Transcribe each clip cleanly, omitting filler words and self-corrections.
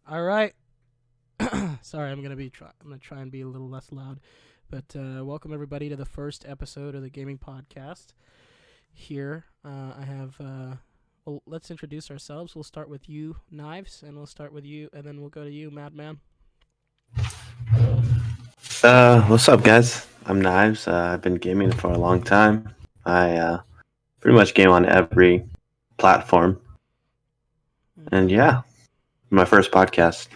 All right. Sorry, I'm gonna try and be a little less loud, but welcome everybody to the first episode of the gaming podcast. Here, I have. Well, let's introduce ourselves. We'll start with you, Knives, and we'll start with you, and then we'll go to you, Madman. What's up, guys? I'm Knives. I've been gaming for a long time. I pretty much game on every platform, and Okay. yeah, my first podcast.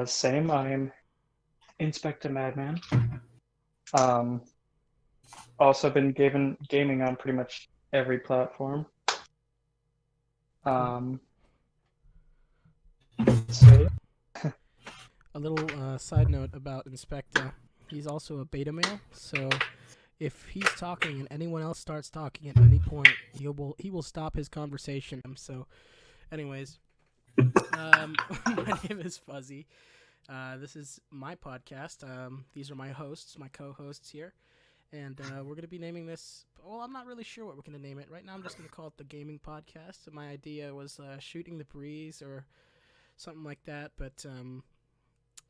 Same. I'm Inspector Madman. Um, also been gaming on pretty much every platform. Cool. Um, so A little side note about Inspecta. He's also a beta male, so if he's talking and anyone else starts talking at any point, he will stop his conversation. So, anyways, my name is Fuzzy. This is my podcast. These are my hosts, my co-hosts here, and we're gonna be naming this. Well, I'm not really sure what we're gonna name it right now. I'm just gonna call it the Gaming Podcast. My idea was shooting the breeze or something like that, but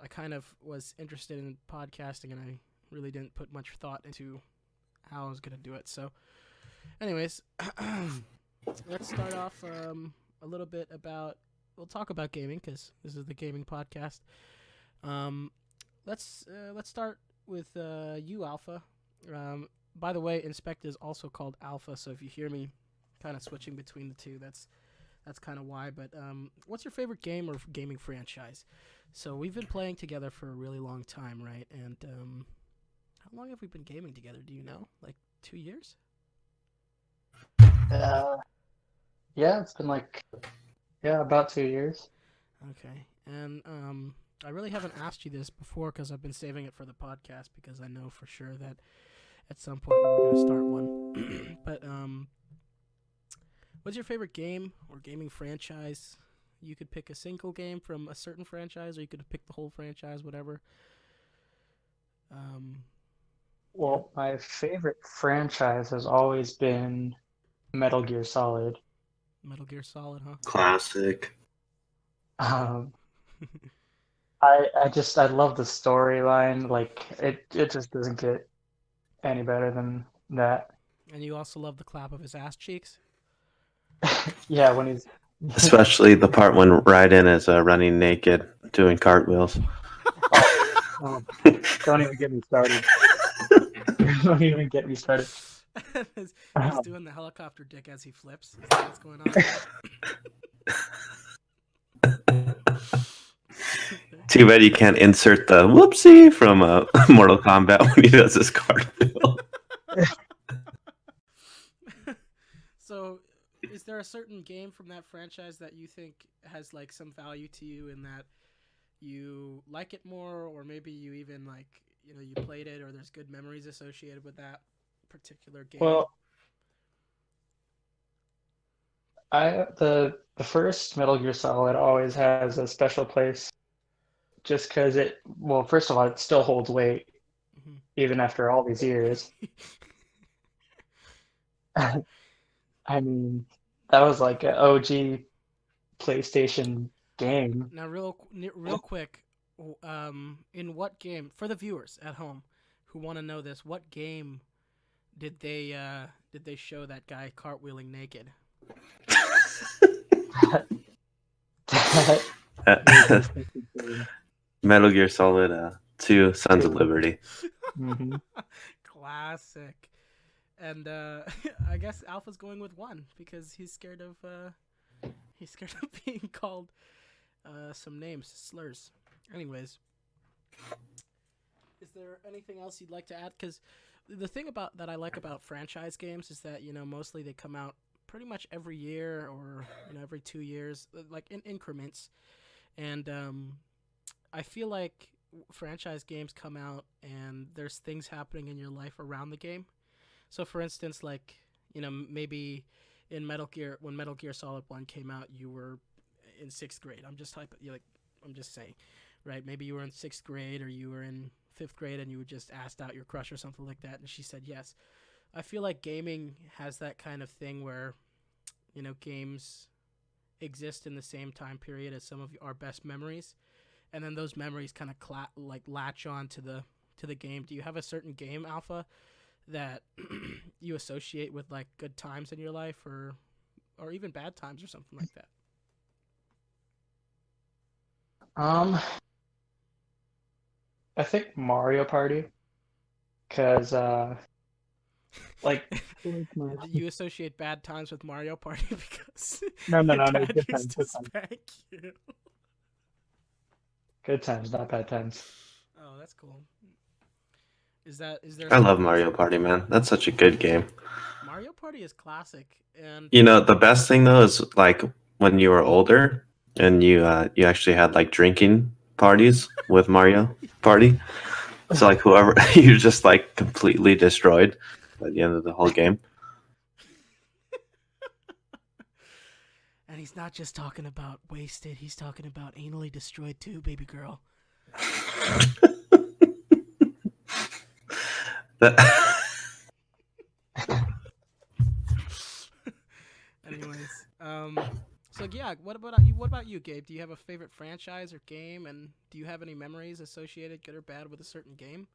I kind of was interested in podcasting, and I really didn't put much thought into how I was gonna do it. So, anyways, let's start off a little bit about. We'll talk about gaming because this is the gaming podcast. Um, let's start with you, Alpha. By the way, Inspect is also called Alpha, so if you hear me kind of switching between the two, that's kind of why. But what's your favorite game or gaming franchise? So we've been playing together for a really long time, right? And how long have we been gaming together? Do you know? Like 2 years? uh, yeah, it's been about 2 years. Okay. And I really haven't asked you this before because I've been saving it for the podcast because I know for sure that at some point we were going to start one. But what's your favorite game or gaming franchise? You could pick a single game from a certain franchise, or you could pick the whole franchise, whatever. Um, yeah, Well, my favorite franchise has always been Metal Gear Solid. Metal Gear Solid, huh? Classic. Um, I love the storyline. Like it just doesn't get any better than that. And you also love the clap of his ass cheeks. Yeah, when he's Especially the part when Raiden is running naked, doing cartwheels. oh, don't even get me started. Don't even get me started. He's doing the helicopter dick as he flips. Is that what's going on? Too bad you can't insert the whoopsie from Mortal Kombat when he does his cartwheel. So, is there a certain game from that franchise that you think has like some value to you in that you like it more, or maybe you even like you played it, or there's good memories associated with that particular game? Well, the first Metal Gear Solid always has a special place just because first of all, it still holds weight Hmm. even after all these years. I mean, that was like an OG PlayStation game. Now, real quick, in what game for the viewers at home who want to know this? What game did they show that guy cartwheeling naked? That Uh, is such a game. Metal Gear Solid 2, Sons of Two. Liberty. hmm Classic. And I guess Alpha's going with one because he's scared of being called some names, slurs. Anyways, is there anything else you'd like to add? Because the thing about that I like about franchise games is that mostly they come out pretty much every year or every 2 years, like in increments. And I feel like franchise games come out and there's things happening in your life around the game. So, for instance, like maybe in Metal Gear, when Metal Gear Solid 1 came out, you were in sixth grade. I'm just saying, right? Maybe you were in sixth grade or you were in fifth grade and you just asked out your crush or something like that, and she said yes. I feel like gaming has that kind of thing where games exist in the same time period as some of our best memories, and then those memories kind of like latch on to the game. Do you have a certain game, Alpha, that you associate with like good times in your life, or even bad times or something like that? Um, I think Mario Party, because like You associate bad times with Mario Party because no, no, your no, no, dad good used times, to good times, spank you. good times, not bad times. Oh, that's cool. Is there I love something Mario Party, man. That's such a good game. Mario Party is classic, and You know, the best thing though is like when you were older and you actually had like drinking parties with Mario Party. So like whoever you just like completely destroyed by the end of the whole game. and he's not just talking about wasted. He's talking about anally destroyed too, baby girl. That Anyways, so yeah, what about you? What about you, Gabe? Do you have a favorite franchise or game, and do you have any memories associated, good or bad, with a certain game?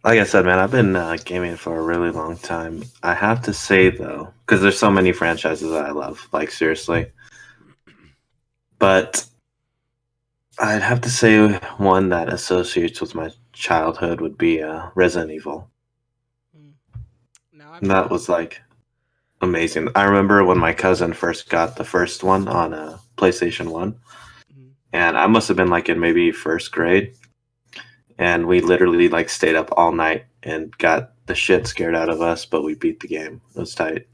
like I said, man, I've been gaming for a really long time. I have to say though, because there's so many franchises that I love, like seriously. But I'd have to say one that associates with my childhood would be Resident Evil. Hmm. Now I've And that never. was like amazing. I remember when my cousin first got the first one on a PlayStation 1, Mhm. and I must have been like in maybe first grade, and we literally like stayed up all night and got the shit scared out of us, but we beat the game. It was tight.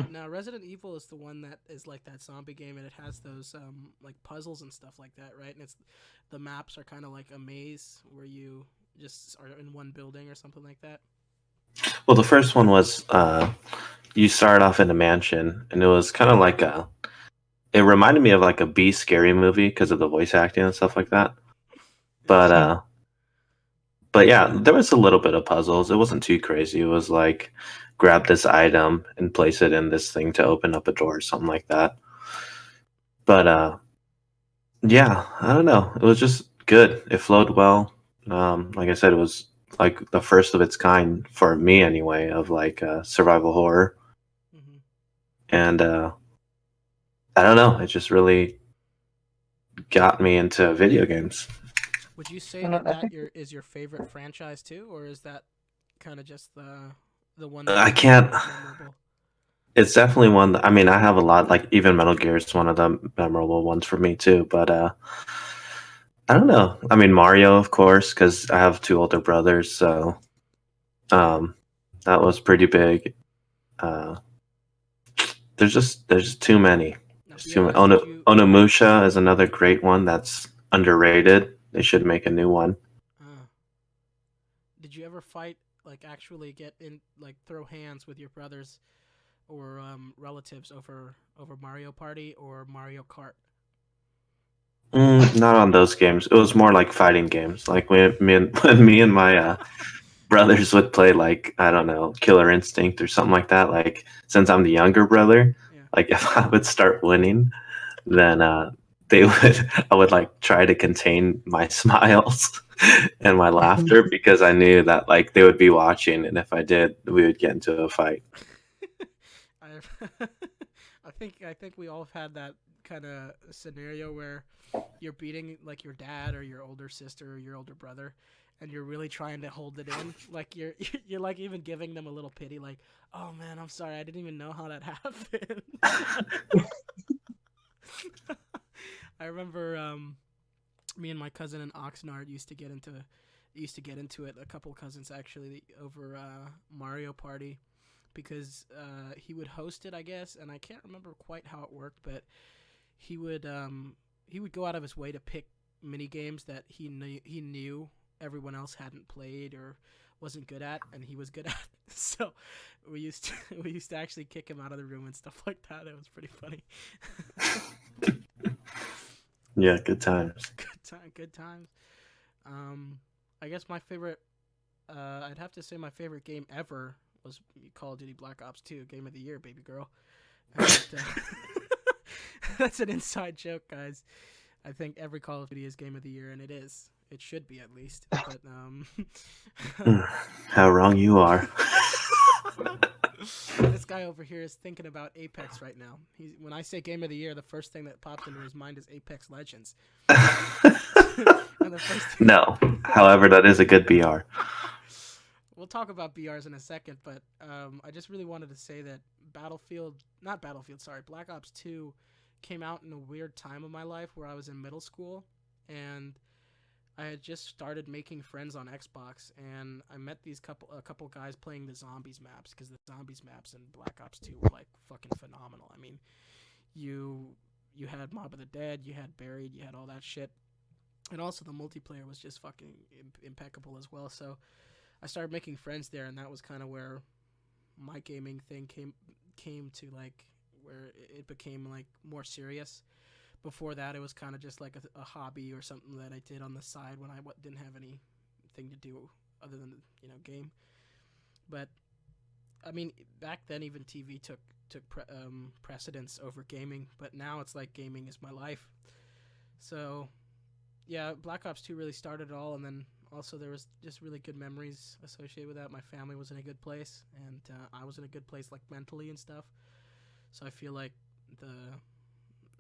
Now Resident Evil is the one that is like that zombie game, and it has those like puzzles and stuff like that, right? And it's the maps are kind of like a maze where you just are in one building or something like that. Well, the first one was you start off in a mansion, and it was kind of like a. It reminded me of like a B scary movie because of the voice acting and stuff like that. Yeah. But but yeah, there was a little bit of puzzles. It wasn't too crazy. It was like grab this item and place it in this thing to open up a door or something like that. But yeah, I don't know. It was just good. It flowed well. Like I said, it was like the first of its kind for me anyway, of like survival horror. Hmm. And I don't know. It just really got me into video games. Would you say And that I think is your favorite franchise too, or is that kind of just the one that I you find can't. most memorable? It's definitely one. I mean, I have a lot. Like even Metal Gear is one of the memorable ones for me too. But I don't know. I mean, Mario, of course, because I have two older brothers, so um, that was pretty big. Uh, there's just too many. Now, There's be too many. honest. Did you? Onimusha is another great one that's underrated. They should make a new one. Uh, did you ever fight like actually get in like throw hands with your brothers or relatives over Mario Party or Mario Kart? Not on those games. It was more like fighting games. Like when me and my brothers would play like I don't know Killer Instinct or something like that. Like since I'm the younger brother, Yeah. like if I would start winning, then they would I would like try to contain my smiles and my laughter because I knew that like they would be watching, and if I did, we would get into a fight. I I think we all have had that kind of scenario where you're beating like your dad or your older sister or your older brother, and you're really trying to hold it in. Like you're you're like even giving them a little pity, like, "Oh man, I'm sorry, I didn't even know how that happened." I remember me and my cousin in Oxnard used to get into it. A couple cousins actually over Mario Party because he would host it, I guess, and I can't remember quite how it worked, but he would go out of his way to pick mini games that he knew everyone else hadn't played or wasn't good at, and he was good at. So we used to we used to actually kick him out of the room and stuff like that. It was pretty funny. Yeah, good times. Good times. Um, I guess my favorite. I'd have to say my favorite game ever was Call of Duty Black Ops 2, Game of the Year, baby girl. And, that's an inside joke, guys. I think every Call of Duty is Game of the Year, and it is. It should be at least. But How wrong you are. this guy over here is thinking about Apex right now. When I say Game of the Year, the first thing that pops into his mind is Apex Legends. And the first thing No. However, that is a good BR. We'll talk about BRs in a second, but I just really wanted to say that Black Ops 2 came out in a weird time of my life where I was in middle school, and I had just started making friends on Xbox, and I met a couple guys playing the Zombies maps, because the Zombies maps in Black Ops 2 were like fucking phenomenal. I mean, you had Mob of the Dead, you had Buried, you had all that shit, and also the multiplayer was just fucking impeccable as well. So I started making friends there, and that was kind of where my gaming thing came to, like, where it became like more serious. Before that, it was kind of just like a hobby or something that I did on the side when I didn't have anything to do other than game. But I mean, back then even TV took precedence over gaming, but now it's like gaming is my life. So yeah, Black Ops 2 really started it all, and then also there was just really good memories associated with that. My family was in a good place, and I was in a good place, like mentally and stuff. So I feel like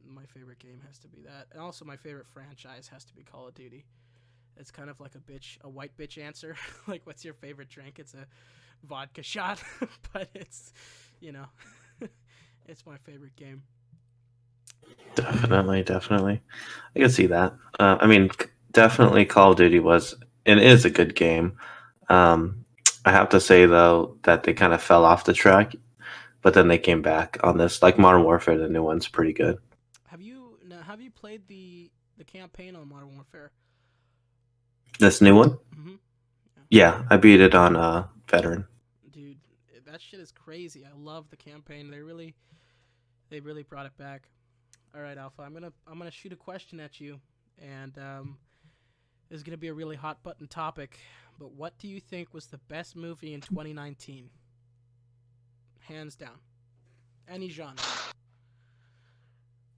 my favorite game has to be that, and also my favorite franchise has to be Call of Duty. It's kind of like a white bitch answer. Like, what's your favorite drink? It's a vodka shot, but it's it's my favorite game. Definitely. I can see that. I mean, definitely Call of Duty was and is a good game. I have to say, though, that they kind of fell off the track, but then they came back on this. Like Modern Warfare, the new one's pretty good. Have you played the campaign on Modern Warfare? This new one? Mm-hmm. Yeah, I beat it on Veteran. Dude, that shit is crazy. I love the campaign. They really brought it back. All right, Alpha. I'm gonna shoot a question at you, and this is gonna be a really hot button topic. But what do you think was the best movie in 2019? Hands down. Any genre.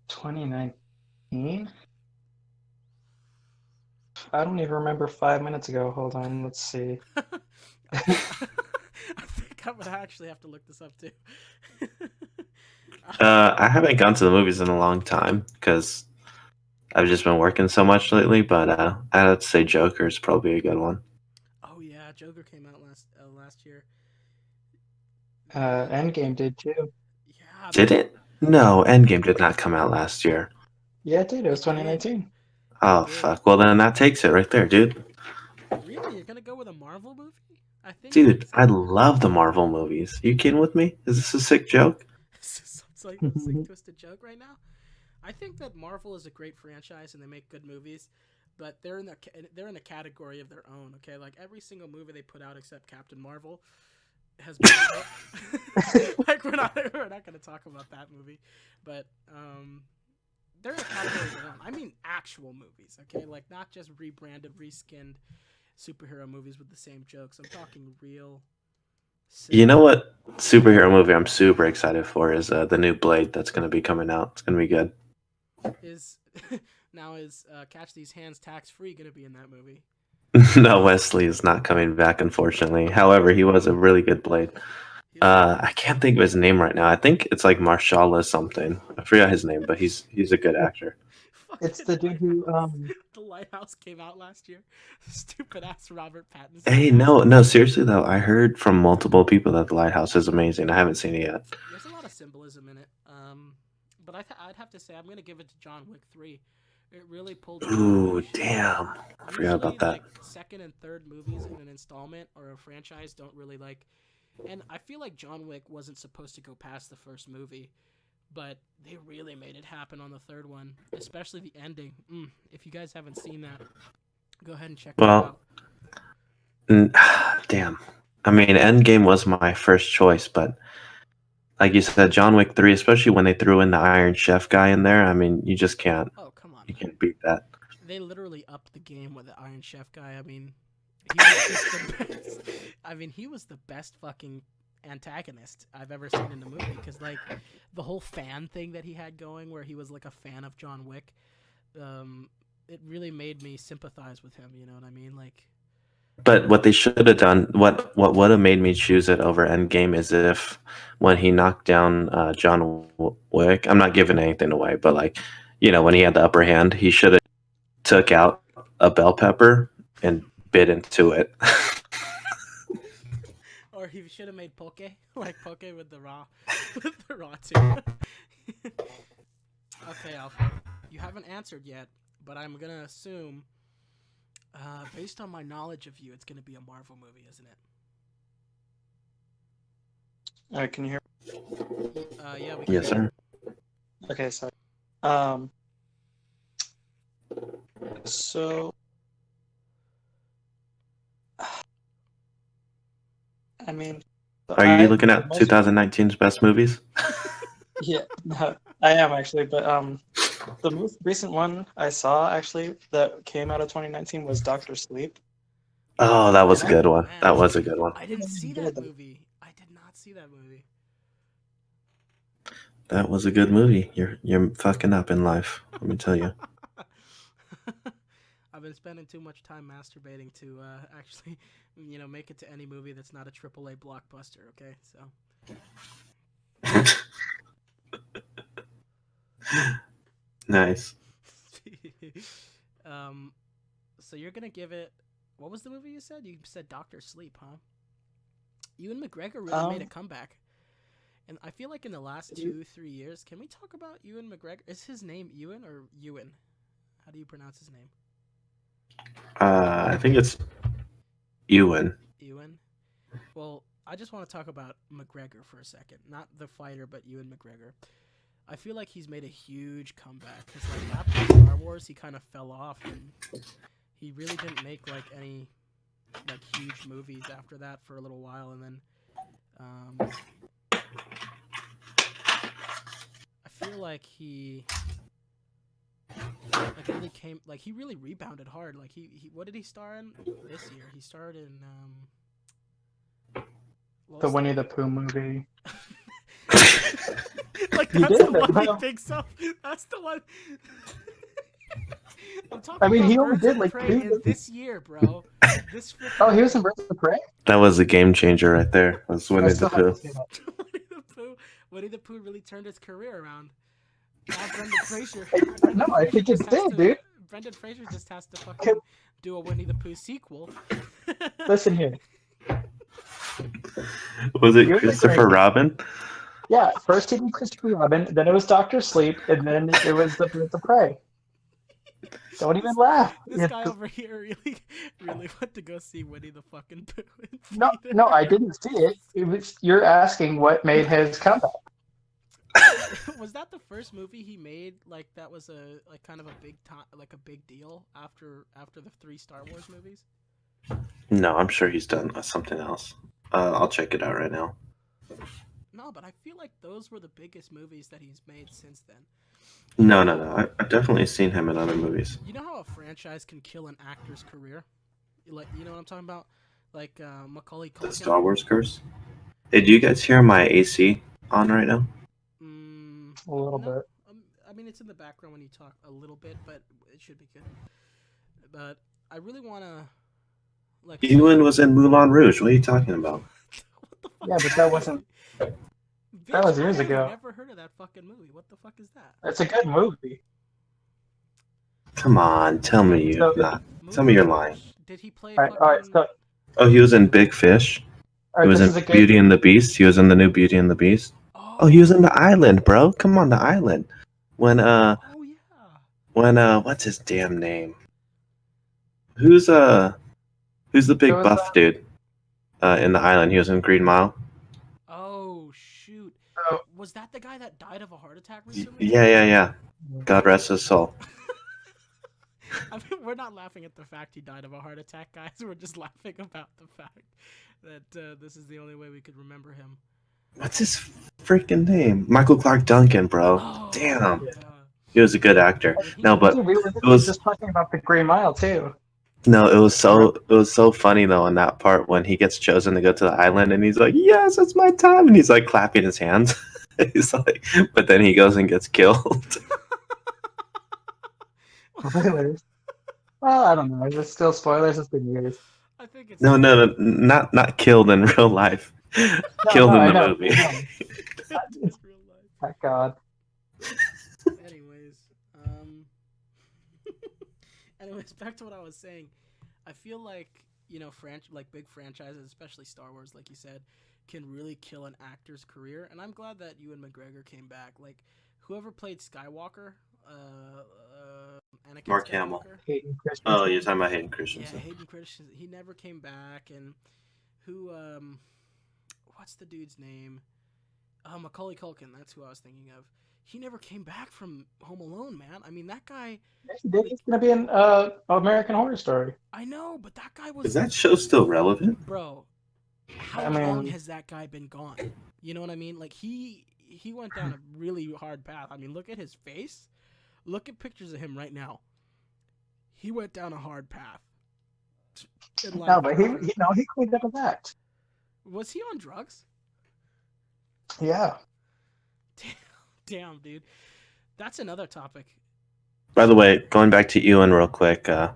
2019? I don't even remember 5 minutes ago. Hold on, let's see. I think I'm gonna actually have to look this up too. I haven't gone to the movies in a long time because I've just been working so much lately. But I'd have to say Joker is probably a good one. Oh yeah, Joker came out last year. Endgame did too. Yeah. Did it? No, Endgame did not come out last year. Yeah, it did. It was 2019. Oh fuck! Well, then that takes it right there, dude. Really, you're gonna go with a Marvel movie? I think. Dude, I love the Marvel movies. Are you kidding with me? Is this a sick joke? It's like a sick twisted joke right now. I think that Marvel is a great franchise and they make good movies, but they're in a category of their own. Okay, like every single movie they put out except Captain Marvel has been like we're not gonna talk about that movie, but they're in a category of their own. I mean actual movies, okay, like not just rebranded, reskinned superhero movies with the same jokes. I'm talking real. You know what superhero movie I'm super excited for is the new Blade that's going to be coming out. It's going to be good. Is Catch These Hands Tax Free going to be in that movie? No, Wesley is not coming back, unfortunately. However, he was a really good Blade. I can't think of his name right now. I think it's like Marshala something. I forgot his name, but he's a good actor. It's the dude who The Lighthouse came out last year. Stupid ass Robert Pattinson. Hey, no, seriously though, I heard from multiple people that The Lighthouse is amazing. I haven't seen it yet. There's a lot of symbolism in it. But I'd have to say I'm gonna give it to John Wick 3. It really pulled. Ooh, damn! I forgot about that. Like, second and third movies in an installment or a franchise don't really like, and I feel like John Wick wasn't supposed to go past the first movie, but they really made it happen on the third one, especially the ending. If you guys haven't seen that, go ahead and check it out. Damn. I mean, Endgame was my first choice, but like you said, John Wick 3, especially when they threw in the Iron Chef guy in there, I mean, you just can't. Oh, come on. You can't beat that. They literally upped the game with the Iron Chef guy. I mean, he was just the best. I mean, he was the best fucking antagonist I've ever seen in a movie. Because like the whole fan thing that he had going, where he was like a fan of John Wick, it really made me sympathize with him. You know what I mean? Like, But what they should have done, what would have made me choose it over Endgame, is if when he knocked down John Wick, I'm not giving anything away, but like, when he had the upper hand, he should have took out a bell pepper and bit into it. or he should have made poke, like poke with the raw too. Okay, Alfred, you haven't answered yet, but I'm gonna assume, based on my knowledge of you, it's gonna be a Marvel movie, isn't it? Can you hear? Yeah, we can. Yes, sir. Okay, sorry. So, I mean, Are you looking at 2019's best movies? Yeah, no, I am actually, but the most recent one I saw actually that came out of 2019 was Doctor Sleep. Oh, that was a good one. Man, That was a good one. I didn't see that movie. I did not see that movie. That was a good movie. You're fucking up in life. Let me tell you. I've been spending too much time masturbating to actually, make it to any movie that's not a AAA blockbuster. Okay, so. Nice. So you're gonna give it. What was the movie you said? You said Doctor Sleep, huh? Ewan McGregor really made a comeback, and I feel like in the last 2-3 years, can we talk about Ewan McGregor? Is his name Ewan or Ewan? How do you pronounce his name? I think it's Ewan. Ewan. Well, I just want to talk about McGregor for a second, not the fighter, but Ewan McGregor. I feel like he's made a huge comeback because, like, after Star Wars, he kind of fell off, and he really didn't make like any like huge movies after that for a little while, and then I feel like he really came, like, he really rebounded hard. Like he what did he star in this year? He starred in The Winnie the Pooh movie. Like, You that's did, the one bro. he picks up. That's the one. I'm talking I mean, about he only Birds did of like Prey two. is this year, bro. This Oh, he was in Birds of Prey. That was a game changer right there. Was Winnie I the still haven't Pooh. seen that. Winnie the Pooh really turned his career around. Now Brendan Fraser. No, I think it did, dude. Brendan Fraser just has to fucking do a Winnie the Pooh sequel. Listen here. Was it You're Christopher crazy. Robin? Yeah, first he did Christopher Robin, then it was Doctor Sleep, and then it was the Birds of Prey. Don't even laugh. This guy over here really went to go see Winnie the fucking Pooh. in No, theater. no, I didn't see it. You're asking what made his comeback. Was that the first movie he made? Like, that was a kind of a big big deal after the 3 Star Wars movies. No, I'm sure he's done something else. I'll check it out right now. No, but I feel like those were the biggest movies that he's made since then. No. I've definitely seen him in other movies. You know how a franchise can kill an actor's career? Like, you know what I'm talking about? Like Macaulay Culkin. The Star Wars curse. Hey, do you guys hear my AC on right now? A little No. bit. I mean, it's in the background when you talk a little bit, but it should be good. But I really want to, like... Ewan was in Moulin Rouge. What are you talking about? What the fuck Yeah, is but that wasn't. Bitch, was years I've ago. never heard of that fucking movie. What the fuck is that? It's a good movie. Come on, tell me you've So- not. Tell me you're lying. Did he play All right, fucking... so Oh, he was in Big Fish. all He right, was this in is a good. Beauty and the Beast. He was in the new Beauty and the Beast. Oh, he was in The Island, bro. Come on, The Island. When Oh, yeah. what's his damn name? Who's the big There was buff dude? In The Island, he was in Green Mile. Oh, shoot. Oh. Was that the guy that died of a heart attack recently? Yeah. God rest his soul. I mean, we're not laughing at the fact he died of a heart attack, guys. We're just laughing about the fact that this is the only way we could remember him. What's his freaking name? Michael Clark Duncan, bro. Oh, Damn. yeah. He was a good actor. No, but we were was- just talking about the Green Mile too. No, it was so funny though in that part when he gets chosen to go to the island and he's like, "Yes, it's my time," and he's like clapping his hands. He's like, but then he goes and gets killed. Spoilers. Well, I don't know. It's still spoilers. It's been years. I think it's No, not killed in real life. Killed no, in I the know. movie. It's real life. Thank God. Anyways, anyways, back to what I was saying. I feel like like big franchises, especially Star Wars, like you said, can really kill an actor's career. And I'm glad that Ewan McGregor came back. Like, whoever played Skywalker, Anakin Mark Skywalker. Hamill. Hayden Christensen. Oh, you're talking about Hayden Yeah, Christensen. Hayden Christensen. He never came back. And who? What's the dude's name? Macaulay Culkin. That's who I was thinking of. He never came back from Home Alone, man. I mean, that guy. It's gonna be an American Horror Story. I know, but that guy was. Is that show still relevant? Bro, how I mean- long has that guy been gone? You know what I mean? Like he went down a really hard path. I mean, look at his face. Look at pictures of him right now. He went down a hard path. in life. No, but he cleaned up his act. Was he on drugs? Yeah. Damn, dude. That's another topic. By the way, going back to Ewan real quick, I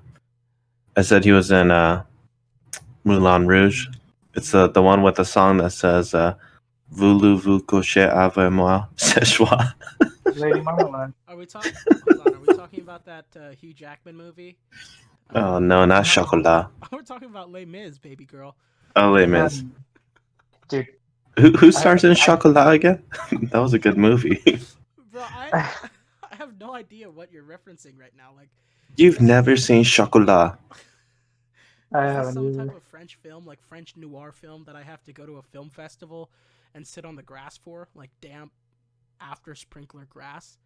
said he was in Moulin Rouge. It's the one with the song that says "Voulez-vous coucher avec moi ce soir?" Lady Marmalade. Are we talking? Hold on. Are we talking about that Hugh Jackman movie? Oh no, not Chocolat. We're talking about Les Mis, baby girl. Oh, Les Mis. Dude, Who stars in Chocolat again? That was a good movie. Bro, I have no idea what you're referencing right now. Like, You've never seen Chocolat? I is this haven't some either. type of French film, like French noir film, that I have to go to a film festival and sit on the grass for, like damp after sprinkler grass?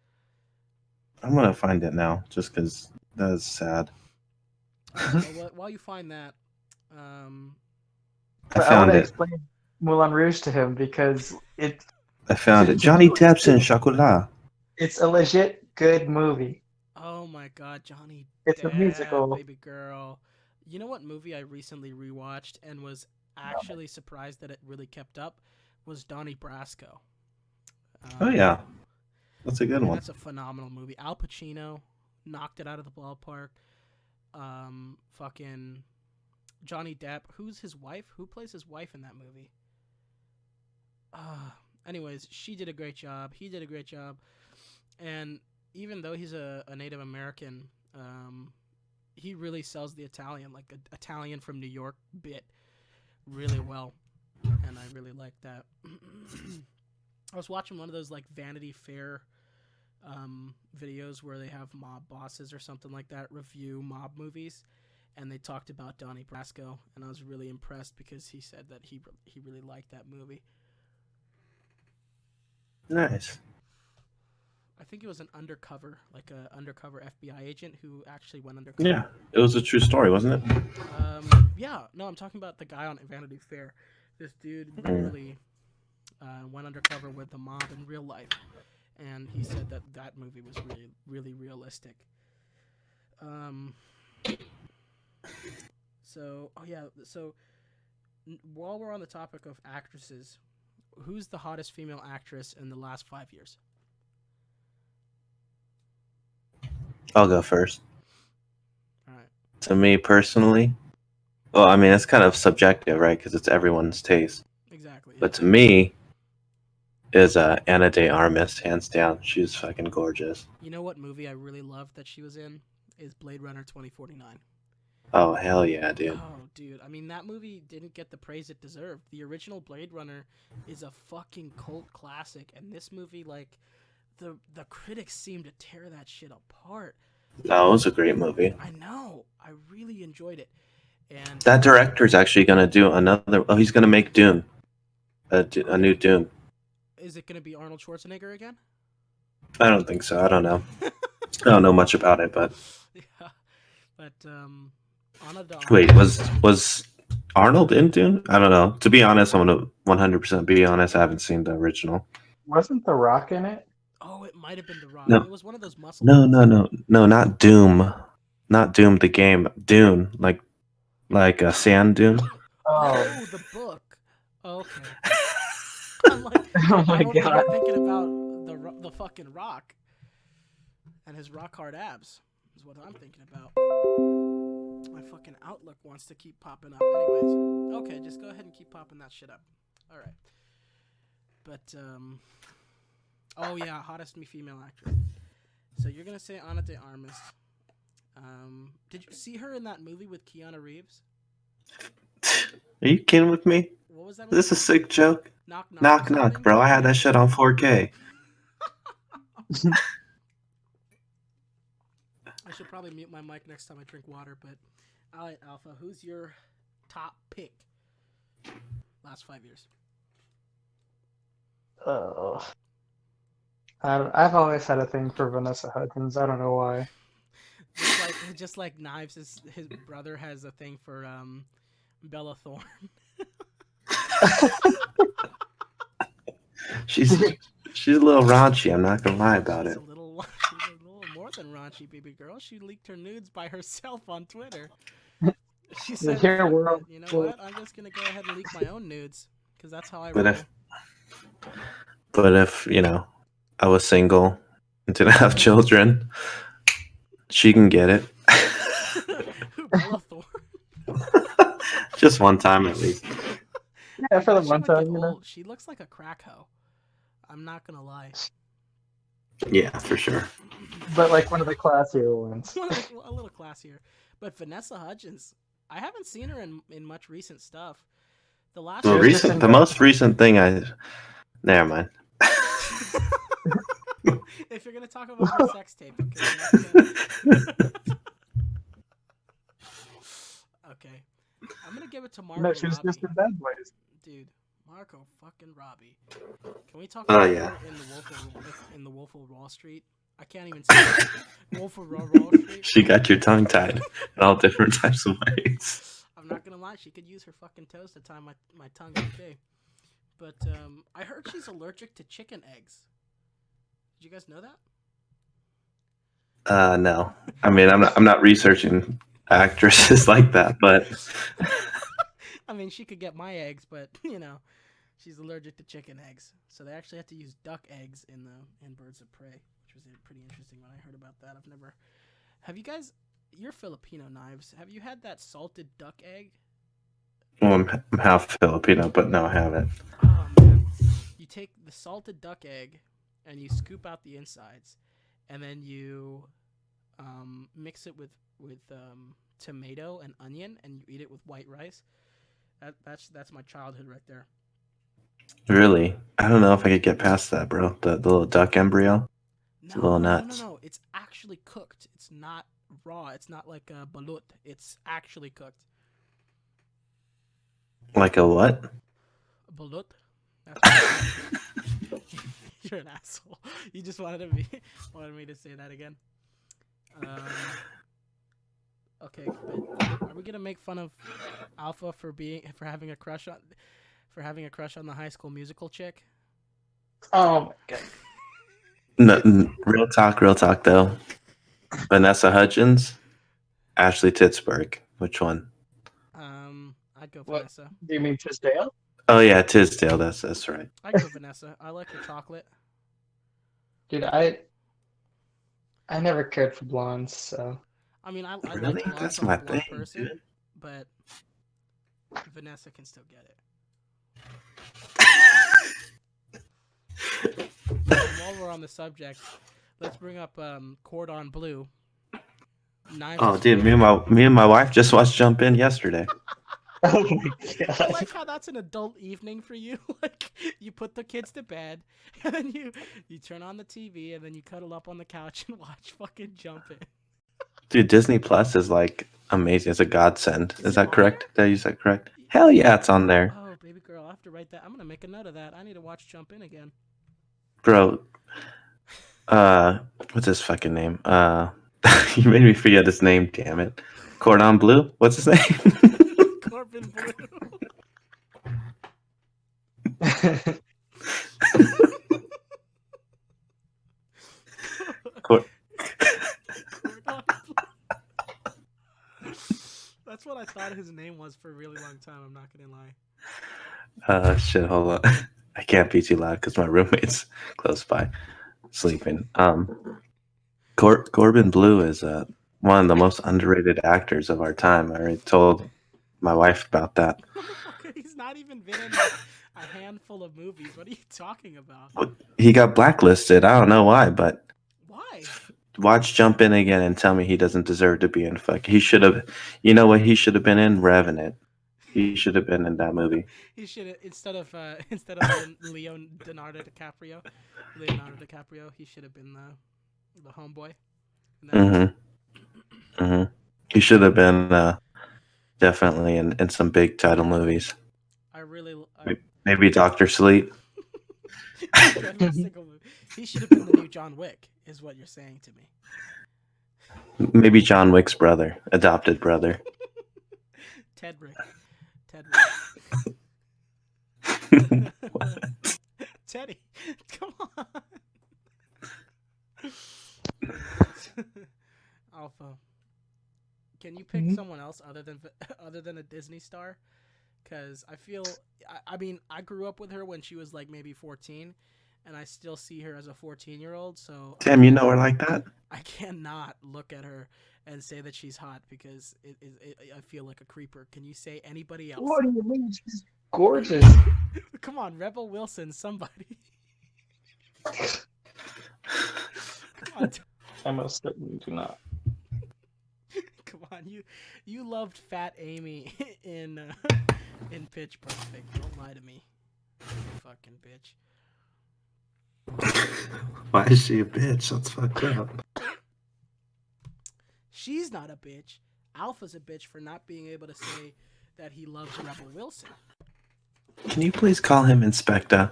I'm gonna find it now, just because that is sad. Well, while you find that, I But I found want to it. explain Moulin Rouge to him because I found it. Johnny Depp's in Chocolat. it's a legit good movie. oh my God, Johnny It's a Depp, musical. baby girl. You know what movie I recently rewatched and was actually surprised that it really kept up? Was Donnie Brasco. Oh yeah, that's a good And one. that's a phenomenal movie. Al Pacino knocked it out of the ballpark. Fucking Johnny Depp. Who's his wife? Who plays his wife in that movie? Anyways, she did a great job. He did a great job. And even though he's a Native American, he really sells the Italian, like an Italian from New York bit, really well. And I really like that. I was watching one of those like Vanity Fair videos where they have mob bosses or something like that review mob movies, and they talked about Donnie Brasco, and I was really impressed because he said that he really liked that movie. Nice. I think it was an undercover, like a undercover FBI agent who actually went undercover. Yeah, it was a true story, wasn't it? Yeah, no, I'm talking about the guy on Vanity Fair. This dude Mm. really went undercover with the mob in real life, and he said that that movie was really, really realistic. So, while we're on the topic of actresses, who's the hottest female actress in the last 5 years? I'll go first. All right. To me personally, well, I mean it's kind of subjective, right? Because it's everyone's taste. Exactly. But to me, is Anna de Armas, hands down. She's fucking gorgeous. You know what movie I really loved that she was in? Is Blade Runner 2049. Oh hell yeah, dude. Oh, dude. I mean, that movie didn't get the praise it deserved. The original Blade Runner is a fucking cult classic, and this movie, like, the critics seem to tear that shit apart. No, it was a great movie. I know. I really enjoyed it. And That director's actually gonna do another. Oh, he's gonna make Dune, a new Dune. is it going to be Arnold Schwarzenegger again? I don't think so. I don't know. I don't know much about it, but Yeah. But Anna de wait, Armas- was Arnold in Dune? I don't know. To be honest, I'm gonna 100% be honest. I haven't seen the original. Wasn't The Rock in it? Oh, it might have been The Rock. No. It was one of those muscle. No, not Doom. Not Doom the game, Dune, like a sand dune. Oh, the book. Okay. I'm like, oh my I'm over here god. thinking about the fucking Rock and his rock hard abs. Is what I'm thinking about. My fucking Outlook wants to keep popping up. Anyways, okay, just go ahead and keep popping that shit up. All right. But oh yeah, hottest female actress. So you're gonna say Ana de Armas. Did you see her in that movie with Keanu Reeves? Are you kidding with me? What was that? Is this a sick joke? Knock Knock. Knock knock, bro. I had that shit on 4K. I should probably mute my mic next time I drink water. But all right, Alpha, who's your top pick? Last 5 years. Oh. I've always had a thing for Vanessa Hudgens. I don't know why. Just like Knives, his brother has a thing for Bella Thorne. She's a little raunchy. I'm not gonna lie about She's it. a little more than raunchy, baby girl. She leaked her nudes by herself on Twitter. She said, Here "Fuck we're- it, you know what? I'm just gonna go ahead and leak my own nudes because that's how I But roll." if I was single and didn't have children, she can get it. Who, Bella Thorne? Just one time at least. Yeah, for the She one might get time, you know. old. She looks like a crack hoe. I'm not gonna lie. Yeah, for sure. But like one of the classier ones. A little classier. But Vanessa Hudgens, I haven't seen her in much recent stuff. The last The most recent thing never mind. If you're gonna talk about her sex tape, okay. Okay. I'm gonna give it to Marco No, she was Robbie. just in Bad Boys. Dude, Marco fucking Robbie. Can we talk Oh, about yeah. her in the Wolf of Wall Street? I can't even say it. Wolf of Wall Street. She got your tongue tied in all different types of ways. I'm not gonna lie, she could use her fucking toes to tie my tongue all day. But I heard she's allergic to chicken eggs. Did you guys know that? No. I mean, I'm not researching actresses like that, but I mean, she could get my eggs, but she's allergic to chicken eggs. So they actually have to use duck eggs in Birds of Prey, which was pretty interesting when I heard about that. Have you guys? You're Filipino, Knives. Have you had that salted duck egg? well, I'm half Filipino, but no, I haven't. Oh man! You take the salted duck egg and you scoop out the insides, and then you mix it with tomato and onion, and you eat it with white rice. That's my childhood right there. Really? I don't know if I could get past that, bro. The little duck embryo. No, a little nuts. No. It's actually cooked. It's not raw. It's not like a balut. It's actually cooked. Like a what? Balut. You're an asshole. You just wanted me to say that again. Okay, but are we gonna make fun of Alpha for having a crush on the High School Musical chick? Oh my god. No, real talk though. Vanessa Hudgens, Ashley Tisberg. Which one? I'd go What? Vanessa. Do you mean Tisdale? Oh yeah, Tisdale. That's right. I'd go Vanessa. I like her chocolate. Dude, I never cared for blondes, so I mean, I Really? like blonde That's from my a blonde thing, person, dude. but Vanessa can still get it. While we're on the subject, let's bring up Cordon Bleu. Oh, dude, me and my wife just watched Jump In yesterday. oh my I god. like how that's an adult evening for you. Like you put the kids to bed, and then you turn on the TV, and then you cuddle up on the couch and watch fucking Jump In. Dude, Disney Plus is like amazing. It's a godsend. Is Is it that on correct? Did I use that correct? Hell yeah, it's on there, Oh, baby girl, I have to write that. I'm gonna make a note of that. I need to watch Jump In again. bro. What's his fucking name? You made me forget his name. Damn it. Cordon Bleu. What's his name? Corbin Blue. Cor- Cordon Bleu. what I thought his name was for a really long time. I'm not gonna lie. Shit, hold on. I can't be too loud because my roommate's close by, sleeping. Corbin Blue is one of the most underrated actors of our time. I already told my wife about that. He's not even been in like, a handful of movies. What are you talking about? He got blacklisted. I don't know why, but Why? watch Jump In again and tell me he doesn't deserve to be in fuck. He should have. You know what? He should have been in Revenant. He should have been in that movie. He should instead of Leonardo DiCaprio, he should have been the homeboy. He should have been definitely in some big title movies. Maybe Dr. Sleep. He should have been the new John Wick, is what you're saying to me. Maybe John Wick's brother, adopted brother. Ted Rick. Teddy, come on. Alpha, can you pick someone else other than a Disney star? Because I feel, I mean, I grew up with her when she was like maybe 14, and I still see her as a 14-year-old. So damn, you know her like that? I cannot look at her and say that she's hot because I feel like a creeper. Can you say anybody else? What do you mean? She's gorgeous. Come on, Rebel Wilson, somebody. Come on. I most certainly do not. Come on, you loved Fat Amy in Pitch Perfect. Don't lie to me, you fucking bitch. Why is she a bitch? That's fucked up. She's not a bitch. Alpha's a bitch for not being able to say that he loves Rebel Wilson. Can you please call him Inspector?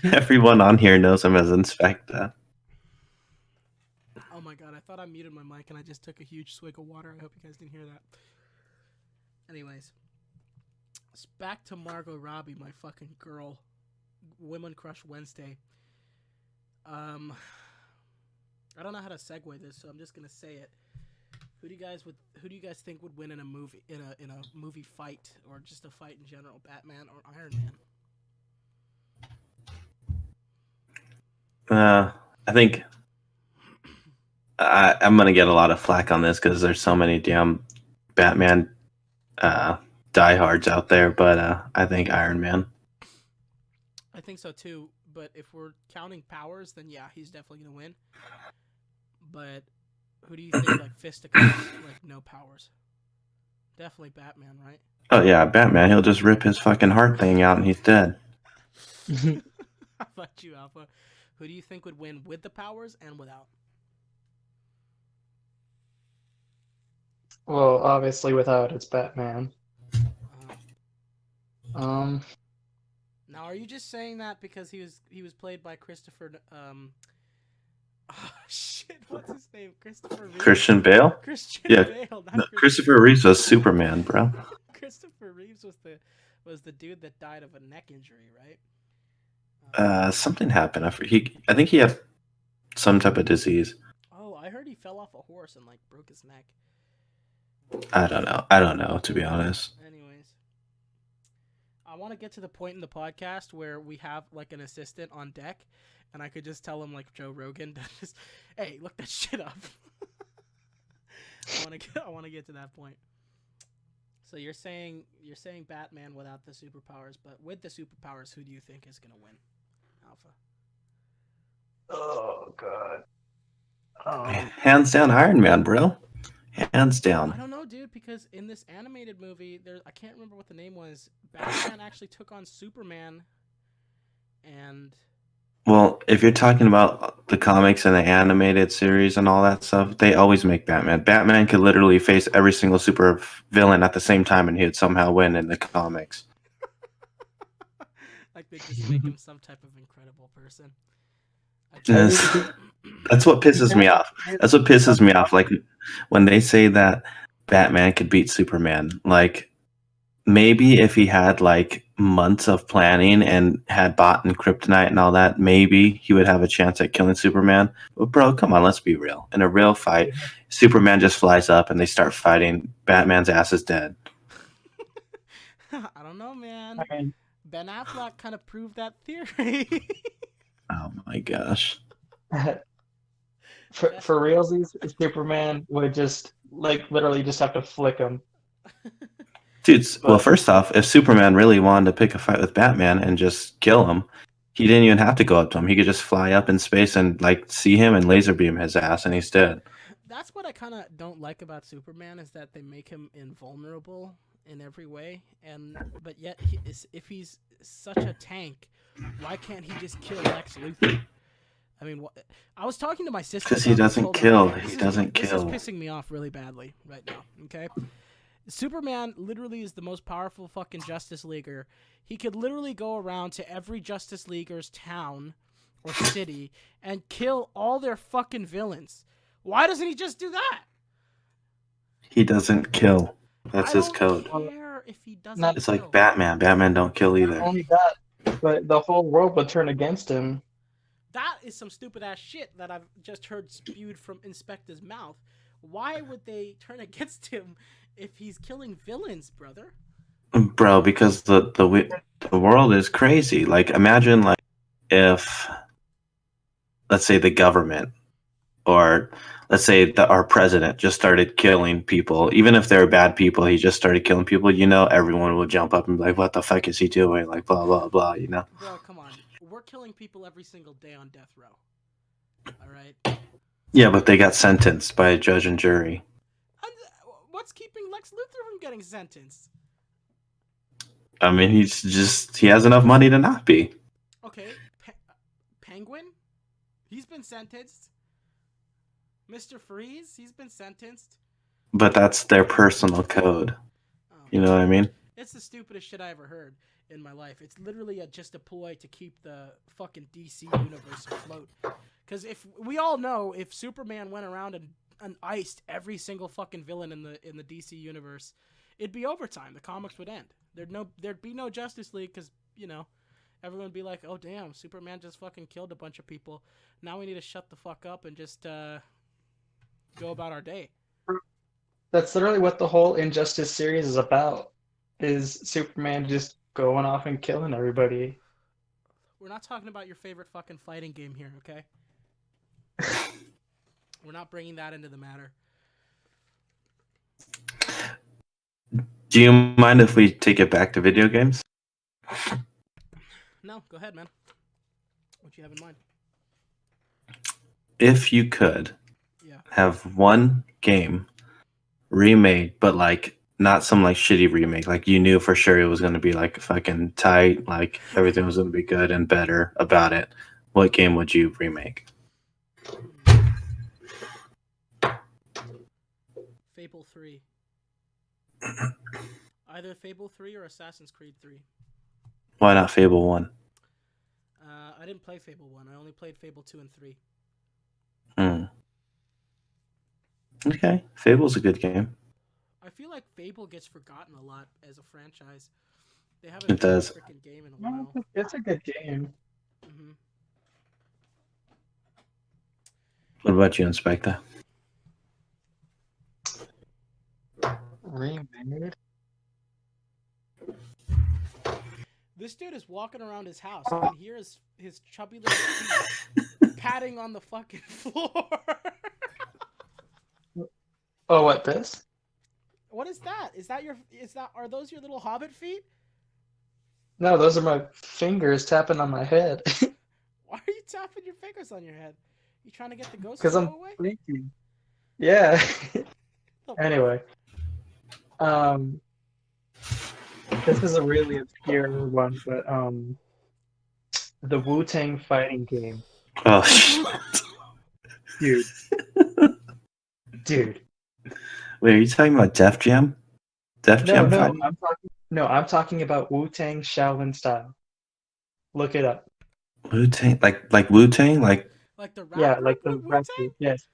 Everyone on here knows him as Inspector. Oh my god, I thought I muted my mic and I just took a huge swig of water. I hope you guys didn't hear that. Anyways, back to Margot Robbie, my fucking girl. Women Crush Wednesday. I don't know how to segue this, so I'm just gonna say it. Who do you guys think would win in a movie movie fight, or just a fight in general? Batman or Iron Man? I think I'm gonna get a lot of flack on this because there's so many damn Batman diehards out there, but I think Iron Man. I think so too, but if we're counting powers, then yeah, he's definitely gonna win. But who do you think, like, fisticuffs, like, no powers? Definitely Batman, right? Oh yeah, Batman. He'll just rip his fucking heart thing out and he's dead. How about you, Alpha? Who do you think would win with the powers and without? Well, obviously without, it's Batman. Now, are you just saying that because he was played by Christopher? Oh shit! What's his name? Christopher Reeve? Christian Bale? Christian Yeah. Bale. Not No, Christopher Reeves was Superman, bro. Christopher Reeves was the dude that died of a neck injury, right? Something happened. I think he had some type of disease. Oh, I heard he fell off a horse and like broke his neck. I don't know, to be honest. Anyways, I want to get to the point in the podcast where we have like an assistant on deck, and I could just tell him like Joe Rogan to just, hey, look that shit up. I want to get to that point. So you're saying Batman without the superpowers, but with the superpowers, who do you think is gonna win? Alpha. Oh god. Hands down, Iron Man, bro. Hands I down. don't know, dude, because in this animated movie, I can't remember what the name was. Batman actually took on Superman, and Well, if you're talking about the comics and the animated series and all that stuff, they always make Batman. Batman could literally face every single super villain at the same time, and he would somehow win in the comics. like they just make him some type of incredible person. That's what pisses me off. That's what pisses me off. Like when they say that Batman could beat Superman. Like maybe if he had like months of planning and had bought in kryptonite and all that, maybe he would have a chance at killing Superman. But bro, come on, let's be real. In a real fight, Superman just flies up and they start fighting. Batman's ass is dead. I don't know, man. I mean, Ben Affleck kind of proved that theory. Oh my gosh. for realsies, Superman would just like literally just have to flick him. Dude, well, first off, if Superman really wanted to pick a fight with Batman and just kill him, he didn't even have to go up to him. He could just fly up in space and like see him and laser beam his ass, and he's dead. That's what I kind of don't like about Superman is that they make him invulnerable in every way, but yet if he's such a tank, why can't he just kill Lex Luthor? I mean, I was talking to my sister Because he about this. doesn't Hold on. kill. This He is- doesn't This kill. is pissing me off really badly right now. Okay, Superman literally is the most powerful fucking Justice Leaguer. He could literally go around to every Justice Leaguer's town or city and kill all their fucking villains. Why doesn't he just do that? He doesn't kill. That's I his don't code. care if he doesn't Not- It's kill. like Batman. Batman don't kill Not either. only that, but the whole world would turn against him. That is some stupid ass shit that I've just heard spewed from Inspector's mouth. Why would they turn against him if he's killing villains, brother? Bro, because the world is crazy. Like, imagine like if, let's say, the government, or let's say our president just started killing people. Even if they're bad people, he just started killing people. You know, everyone will jump up and be like, "What the fuck is he doing?" Like, blah blah blah. You know. Bro, come on. We're killing people every single day on death row. Alright? Yeah, but they got sentenced by a judge and jury. And what's keeping Lex Luthor from getting sentenced? I mean, he has enough money to not be. Okay, Penguin? He's been sentenced. Mr. Freeze? He's been sentenced. But that's their personal code. Oh. You know what I mean? It's the stupidest shit I ever heard in my life. It's literally just a ploy to keep the fucking DC universe afloat. Because if we all know, if Superman went around and iced every single fucking villain in the DC universe, it'd be overtime. The comics would end. There'd be no Justice League because everyone would be like, oh damn, Superman just fucking killed a bunch of people. Now we need to shut the fuck up and just go about our day. That's literally what the whole Injustice series is about. Is Superman just going off and killing everybody? We're not talking about your favorite fucking fighting game here, okay? We're not bringing that into the matter. Do you mind if we take it back to video games? No, go ahead, man. What you have in mind? If you could Yeah. have one game remade, but like not some like shitty remake, like you knew for sure it was going to be like fucking tight, like everything was going to be good and better about it, what game would you remake? Fable 3. Either Fable 3 or Assassin's Creed 3. Why not Fable 1? I didn't play Fable 1. I only played Fable 2 and 3. Okay, Fable's a good game. I feel like Fable gets forgotten a lot as a franchise. They haven't It does. made a freaking game in a No, while. it's a good game. hmm What about you, Inspector? Remade? This dude is walking around his house. I can hear his chubby little feet patting on the fucking floor. Oh, what, this? What is that? Are those your little hobbit feet? No, those are my fingers tapping on my head. Why are you tapping your fingers on your head? You trying to get the ghost to Because go I'm away? freaky. Yeah. Oh, Anyway. This is a really obscure one, but the Wu-Tang fighting game. Oh, shit. Dude. Wait, are you talking about Def Jam? Def Jam fighting? I'm talking about Wu-Tang Shaolin style. Look it up. Wu-Tang? Like Wu-Tang? Like, like the rap Yeah, group like the Wu-Tang? wrestling. Yes.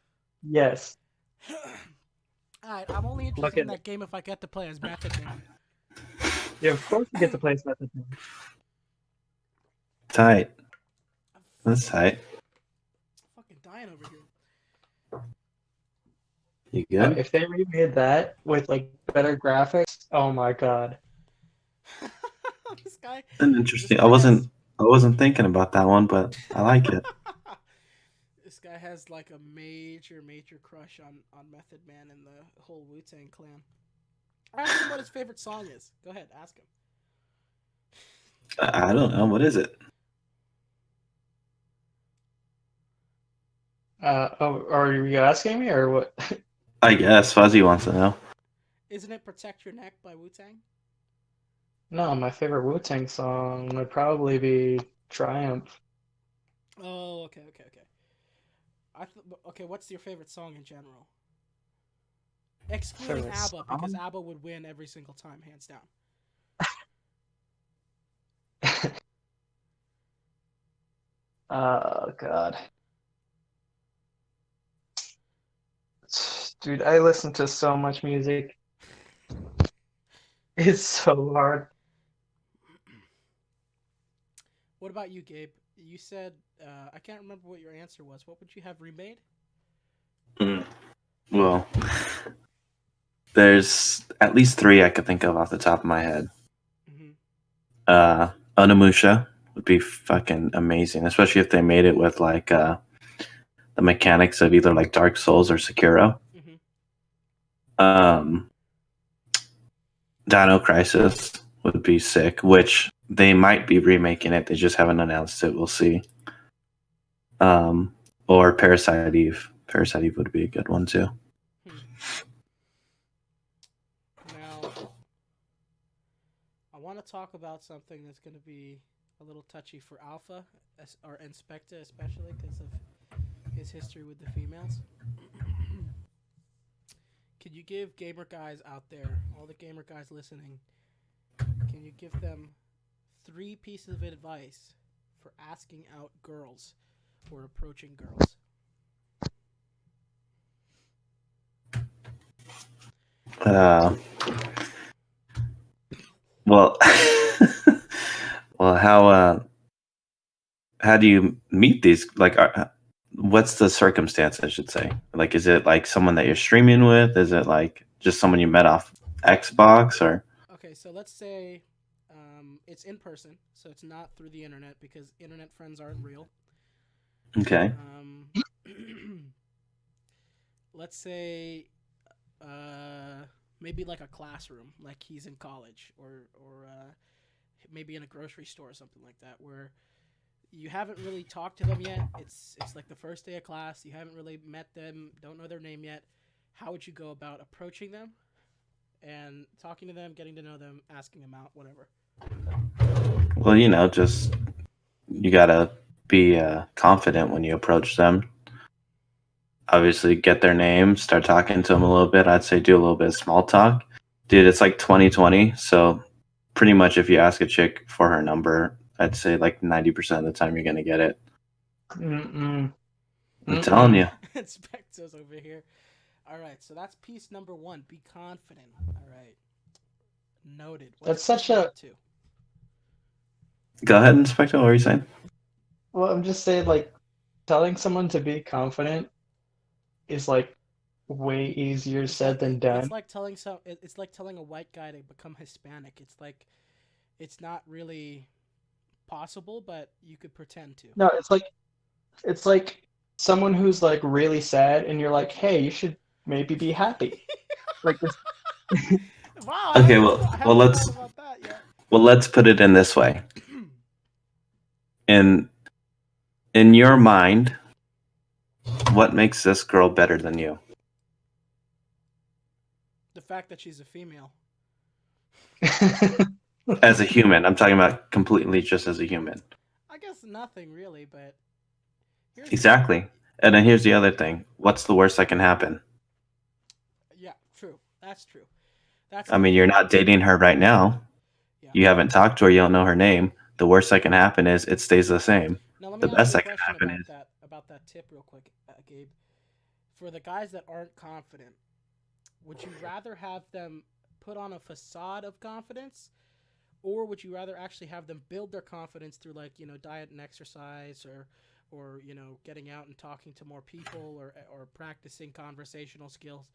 Yes. Alright, I'm only Look interested at in that game if I get to play as Method Man. Yeah, of course you get to play as Method Man. Tight. I'm That's tight. fucking dying over here. You good? If they remade that with like better graphics, oh my god. This guy. An This interesting. guy I wasn't thinking about that one, but I like it. This guy has like a major crush on Method Man and the whole Wu-Tang Clan. Ask him what his favorite song is. Go ahead, ask him. I don't know. What is it? Are you asking me or what? I guess Fuzzy wants to know. Isn't it "Protect Your Neck" by Wu-Tang? No, my favorite Wu-Tang song would probably be Triumph. Oh, okay. Okay, what's your favorite song in general? Excluding Favorite ABBA, because song? ABBA would win every single time, hands down. Oh god. Dude, I listen to so much music. It's so hard. What about you, Gabe? You said I can't remember what your answer was. What would you have remade? Mm. Well, there's at least three I could think of off the top of my head. Mm-hmm. Onimusha would be fucking amazing, especially if they made it with like the mechanics of either like Dark Souls or Sekiro. Mm-hmm. Dino Crisis would be sick, which they might be remaking it. They just haven't announced it. We'll see. Or Parasite Eve. Parasite Eve would be a good one too. Now, I want to talk about something that's going to be a little touchy for Alpha or Inspecta, especially because of his history with the females. Can you give gamer guys out there, all the gamer guys listening, can you give them 3 pieces of advice for asking out girls or approaching girls? Well, well, how do you meet these? Like, what's the circumstance? I should say. Like, is it like someone that you're streaming with? Is it like just someone you met off Xbox or? Okay, so let's say it's in person, so it's not through the internet because internet friends aren't real. Okay. Let's say maybe like a classroom, like he's in college, or maybe in a grocery store or something like that, where you haven't really talked to them yet. It's like the first day of class. You haven't really met them, don't know their name yet. How would you go about approaching them and talking to them, getting to know them, asking them out, whatever? Well, just you gotta be confident when you approach them. Obviously, get their name, start talking to them a little bit. I'd say do a little bit of small talk. Dude, it's like 2020, so pretty much if you ask a chick for her number, I'd say like 90% of the time you're gonna get it. Mm-mm. I'm telling you. Specto's over here. All right, so that's piece number 1. Be confident. All right, noted. That's such a. Two? Go ahead, Inspector. What were you saying? Well, I'm just saying, like, telling someone to be confident is like way easier said than done. It's like telling It's like telling a white guy to become Hispanic. It's like it's not really possible, but you could pretend to. No, it's like someone who's like really sad, and you're like, hey, you should maybe be happy. Like this. Wow. Okay, let's put it in this way. In your mind, what makes this girl better than you? The fact that she's a female. As a human, I'm talking about completely just as a human. I guess nothing really, but exactly. And then here's the other thing. What's the worst that can happen? Yeah, true. That's true. I mean, you're not dating her right now. Yeah. You haven't talked to her. You don't know her name. The worst that can happen is it stays the same. Now, let me ask you a question about that tip real quick, Gabe. For the guys that aren't confident, would you rather have them put on a facade of confidence Or would you rather actually have them build their confidence through like, diet and exercise, or getting out and talking to more people, or practicing conversational skills?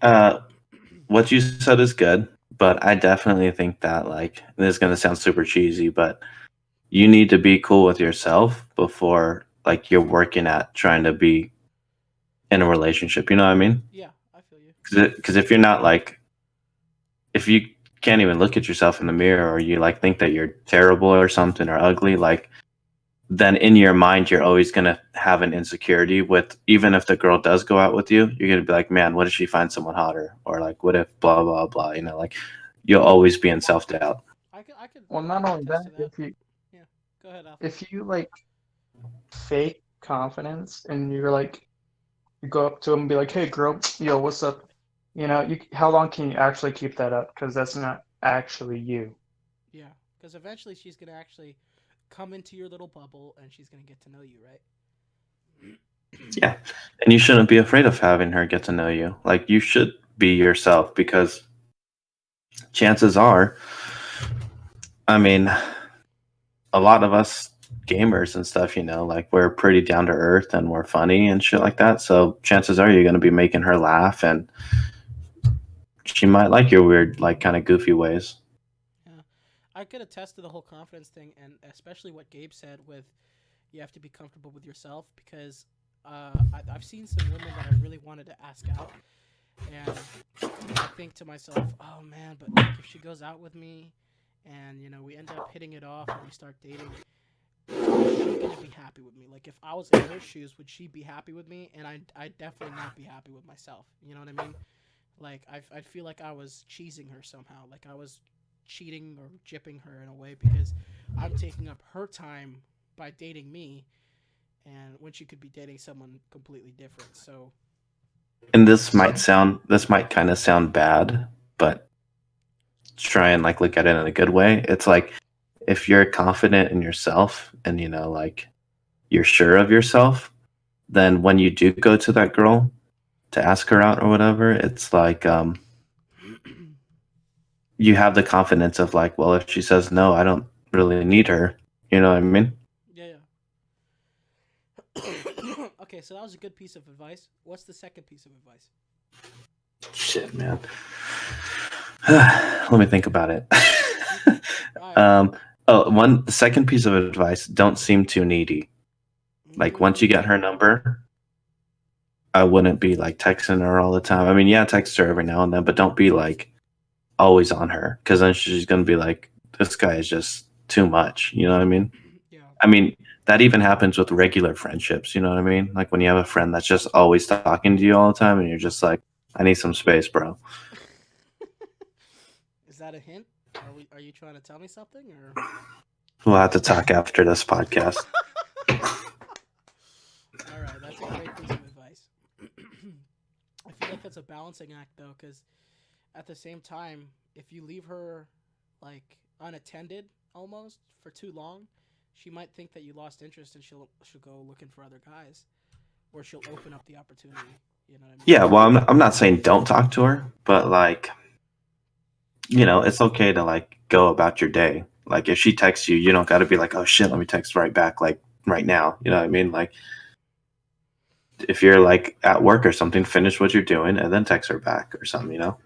Uh, what you said is good, but I definitely think that like this is gonna sound super cheesy, but you need to be cool with yourself before like you're working at trying to be in a relationship. You know what I mean? Yeah, I feel you. Because if you're not like, if you can't even look at yourself in the mirror, or you like think that you're terrible or something or ugly, like then in your mind you're always gonna have an insecurity with, even if the girl does go out with you, you're gonna be like, man, what if she finds someone hotter? Or like, what if blah blah blah, like you'll always be in self-doubt. I could Well, not only attest that, to that. Yeah, go ahead, Alpha. if you like fake confidence and you're like, you go up to them and be like, "Hey, girl, yo, what's up?" How long can you actually keep that up? Because that's not actually you. Yeah, because eventually she's gonna actually come into your little bubble and she's gonna get to know you, right? Yeah, and you shouldn't be afraid of having her get to know you. Like you should be yourself, because chances are, I mean, a lot of us gamers and stuff, like we're pretty down to earth and we're funny and shit like that. So chances are you're going to be making her laugh, and she might like your weird, like kind of goofy ways. Yeah, I could attest to the whole confidence thing, and especially what Gabe said with you have to be comfortable with yourself, because I've seen some women that I really wanted to ask out, and I think to myself, oh man, but like, if she goes out with me, and we end up hitting it off and we start dating, is she gonna be happy with me? Like if I was in her shoes, would she be happy with me? And I'd definitely not be happy with myself. You know what I mean? Like I feel like I was cheesing her somehow. Like I was cheating or gypping her in a way, because I'm taking up her time by dating me, and when she could be dating someone completely different. So And this might kind of sound bad, but try and like look at it in a good way. It's like, if you're confident in yourself and like you're sure of yourself, then when you do go to that girl to ask her out or whatever, it's like you have the confidence of like, well, if she says no, I don't really need her. You know what I mean? yeah, yeah. Okay, so that was a good piece of advice. What's the second piece of advice? Shit, man. Let me think about it. Alright. The second piece of advice: don't seem too needy. Like once you get her number, I wouldn't be like texting her all the time. I mean, yeah, text her every now and then, but don't be like always on her, because then she's gonna be like, this guy is just too much. You know what I mean? Yeah. I mean, that even happens with regular friendships. You know what I mean? Like when you have a friend that's just always talking to you all the time, and you're just like, I need some space, bro. Is that a hint? Are you trying to tell me something, or? We'll have to talk after this podcast. All right, that's a great piece of advice. I feel like that's a balancing act though, because at the same time, if you leave her like unattended almost for too long, she might think that you lost interest, and she'll go looking for other guys, or she'll open up the opportunity. You know what I mean? Yeah, well, I'm not saying don't talk to her, but like, it's okay to like go about your day. Like if she texts you, you don't got to be like, oh shit, let me text right back, like right now. You know what I mean? Like if you're like at work or something, finish what you're doing and then text her back or something. Okay.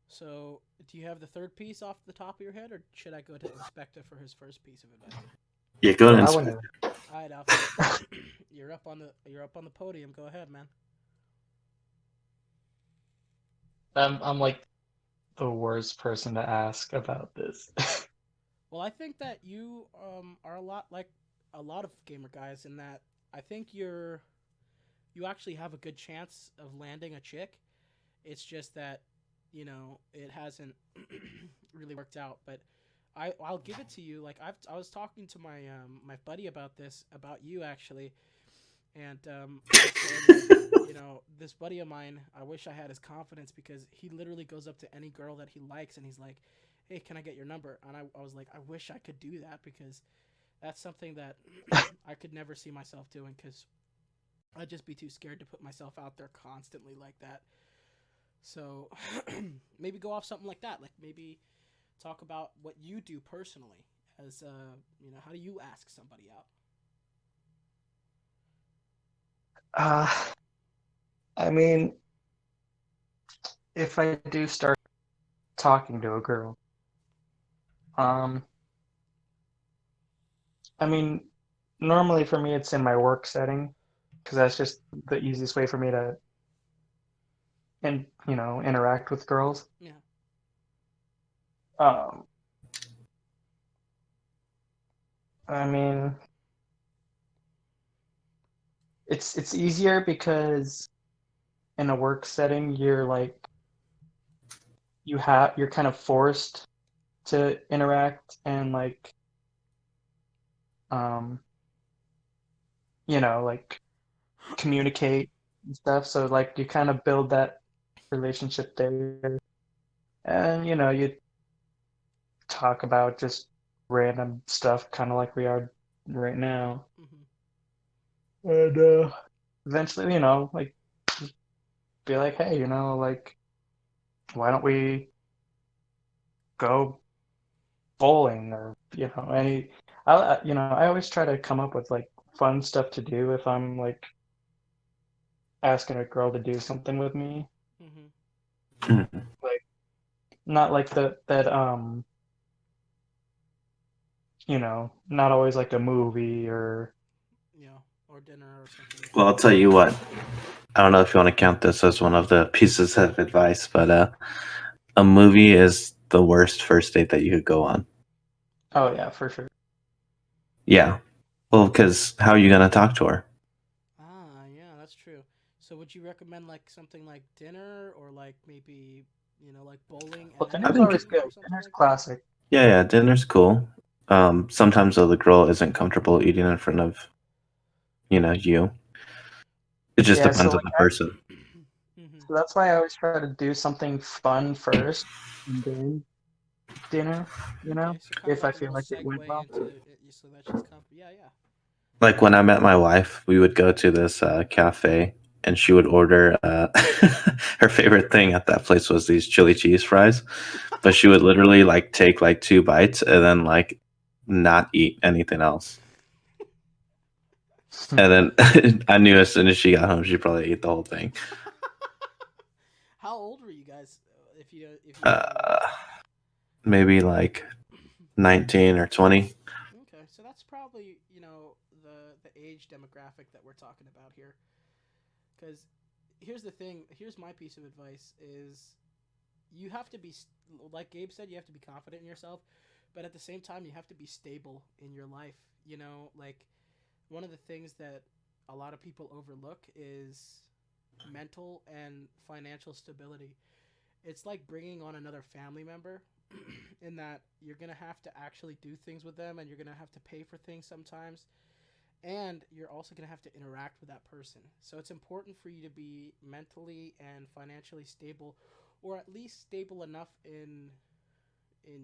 So, do you have the third piece off the top of your head, or should I go to Inspector for his first piece of advice? Yeah, go ahead. I wouldn't. All right, Alpha. You're up on the podium. Go ahead, man. I'm like the worst person to ask about this. Well, I think that you are a lot like a lot of gamer guys, in that I think you actually have a good chance of landing a chick. It's just that it hasn't really worked out. But I'll give it to you. Like I was talking to my buddy about you actually, and this buddy of mine, I wish I had his confidence, because he literally goes up to any girl that he likes and he's like, hey, can I get your number? And I was like, I wish I could do that, because that's something that I could never see myself doing, because I'd just be too scared to put myself out there constantly like that. So maybe go off something like that. Like maybe talk about what you do personally as how do you ask somebody out? Uh, I mean, if I do start talking to a girl, um, I mean, normally for me it's in my work setting because that's just the easiest way for me to interact with girls. Yeah. Um, I mean, it's easier because in a work setting you're like you're kind of forced to interact and like um like communicate and stuff. So like you kind of build that relationship there, and you talk about just random stuff, kind of like we are right now. Hmm. And eventually, like be like, hey, like why don't we go bowling or any. I always try to come up with like fun stuff to do if I'm like asking a girl to do something with me. Hmm. Mhm. Like not like not always like a movie or Or dinner or something like Well, I'll that. tell you what. I don't know if you want to count this as one of the pieces of advice, but a movie is the worst first date that you could go on. oh Really? yeah, for sure. Yeah. Well, because how are you gonna talk to her? Ah, yeah, that's true. So would you recommend like something like dinner or like maybe, like bowling Well, and then a I dinner's think, always movie good. or something Dinner's like that? classic. yeah, dinner's cool. Sometimes though the girl isn't comfortable eating in front of, you. It just Yeah, so depends on like the person. Hmm. so that's why I always try to do something fun first and then dinner, Okay, so kind of if I like a feel little like it went segue well. into it so that she's comfortable. Yeah, yeah. Like when I met my wife, we would go to this cafe, and she would order. Her favorite thing at that place was these chili cheese fries, but she would literally like take like 2 bites and then like not eat anything else. And then I knew as soon as she got home, she'd probably eat the whole thing. How old were you guys, if you don't mind me Uh, asking? Maybe like 19 or 20. Okay, so that's probably the age demographic that we're talking about here. Because here's the thing. Here's my piece of advice: is you have to be like Gabe said, you have to be confident in yourself, but at the same time, you have to be stable in your life. Like one of the things that a lot of people overlook is mental and financial stability. It's like bringing on another family member in that you're going to have to actually do things with them and you're going to have to pay for things sometimes and you're also going to have to interact with that person. So it's important for you to be mentally and financially stable or at least stable enough in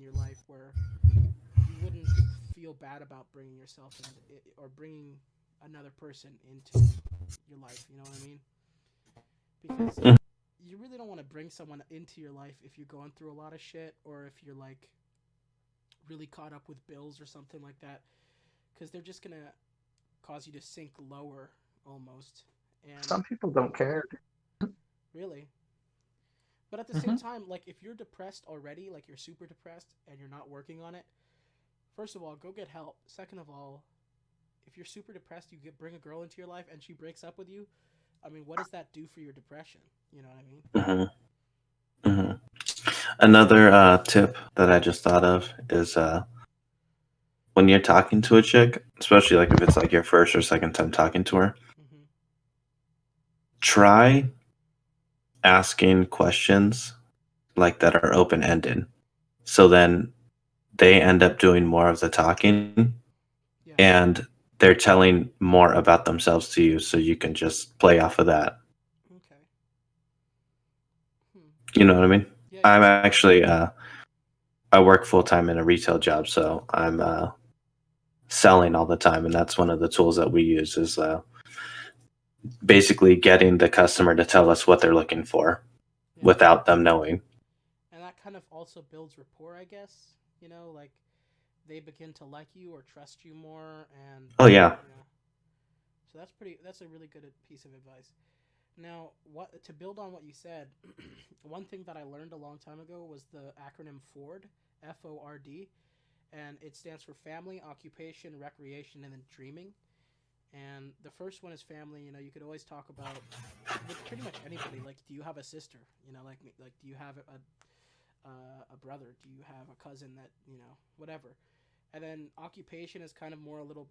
your life where you wouldn't feel bad about bringing yourself in or bringing another person into your life, you know what I mean? Because Mhm. you really don't want to bring someone into your life if you're going through a lot of shit or if you're like really caught up with bills or something like that because they're just gonna cause you to sink lower almost and Some people don't care. really but at the same Hmm. time like if you're depressed already like you're super depressed and you're not working on it first of all go get help second of all if you're super depressed bring a girl into your life and she breaks up with you I mean what does that do for your depression you know what I mean Hmm. Hmm. Another tip that I just thought of is when you're talking to a chick, especially like if it's like your first or second time talking to her, mm-hmm. try asking questions like that are open ended. So then they end up doing more of the talking Yeah. and they're telling more about themselves to you so you can just play off of that. Okay. Hmm. You know what I mean? Yeah, I'm yeah. actually I work full time in a retail job, so I'm selling all the time, and that's one of the tools that we use is basically getting the customer to tell us what they're looking for. Yeah. without them knowing. And that kind of also builds rapport, I guess. Like they begin to like you or trust you more, and Oh yeah. so that's a really good piece of advice. Now, what to build on what you said, one thing that I learned a long time ago was the acronym FORD, FORD, and it stands for family, occupation, recreation, and then dreaming. And the first one is family. You could always talk about with pretty much anybody. Like, do you have a sister? Like do you have a brother? Do you have a cousin that whatever? And then occupation is kind of more a little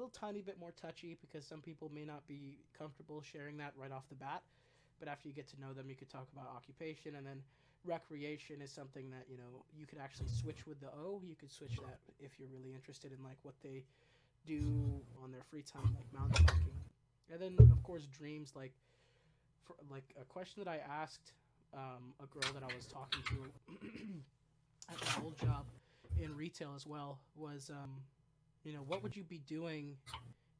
tiny bit more touchy because some people may not be comfortable sharing that right off the bat. But after you get to know them, you could talk about occupation, and then recreation is something that you could actually switch with the O. You could switch that if you're really interested in like what they do on their free time, like mountain biking. And then of course dreams, like a question that I asked a girl that I was talking to at my old job in retail as well was what would you be doing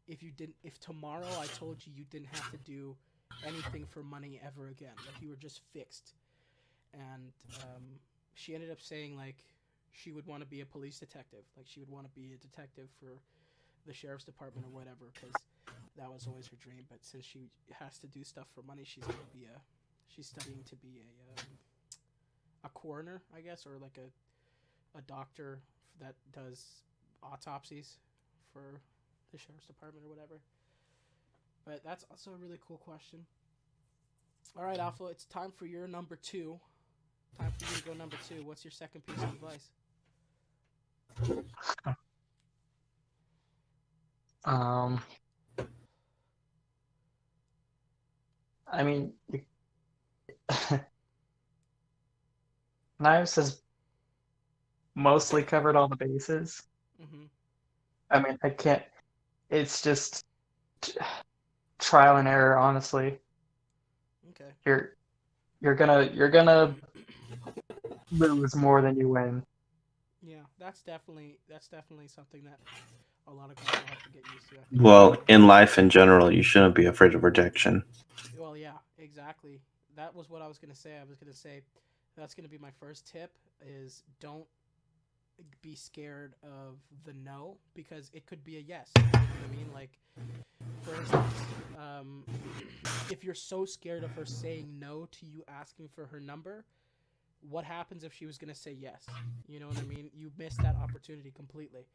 if tomorrow I told you didn't have to do anything for money ever again, like you were just fixed. And she ended up saying like she would want to be a police detective, like she would want to be a detective for the sheriff's department or whatever, because that was always her dream. But since she has to do stuff for money, she's studying to be a coroner, I guess, or like a doctor that does autopsies for the sheriff's department or whatever. But that's also a really cool question. All right, Alpha, it's time for your number 2. Time for you to go number 2. What's your second piece of advice? I mean, Knives has mostly covered all the bases. Mm-hmm. I mean, I can't. It's just trial and error, honestly. Okay. You're gonna lose more than you win. Yeah, that's definitely something that a lot of guys will have to get used to. I think. Well, in life in general, you shouldn't be afraid of rejection. Well, yeah, exactly. That was what I was gonna say. I was gonna say that's gonna be my first tip: is don't be scared of the no, because it could be a yes. You know what I mean? Like, for instance, if you're so scared of her saying no to you asking for her number, what happens if she was gonna say yes? You know what I mean? You missed that opportunity completely.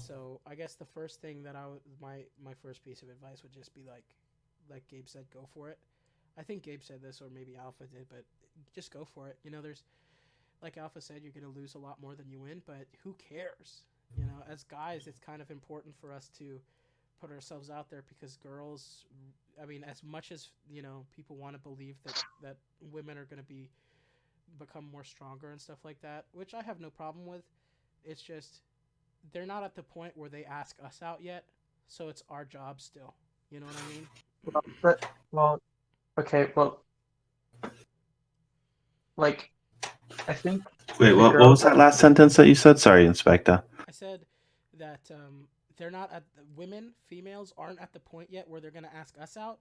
So I guess the first thing that my first piece of advice would just be like Gabe said, go for it. I think Gabe said this, or maybe Alpha did, but just go for it. There's, like Alpha said, you're gonna lose a lot more than you win, but who cares? As guys, it's kind of important for us to put ourselves out there, because girls, I mean, as much as people want to believe that women are gonna become more stronger and stuff like that, which I have no problem with. It's just they're not at the point where they ask us out yet, so it's our job still. You know what I mean? Well, okay, well, like, I think. Wait, what was that last sentence that you said? Sorry, Inspector. I said that they're not females aren't at the point yet where they're gonna ask us out,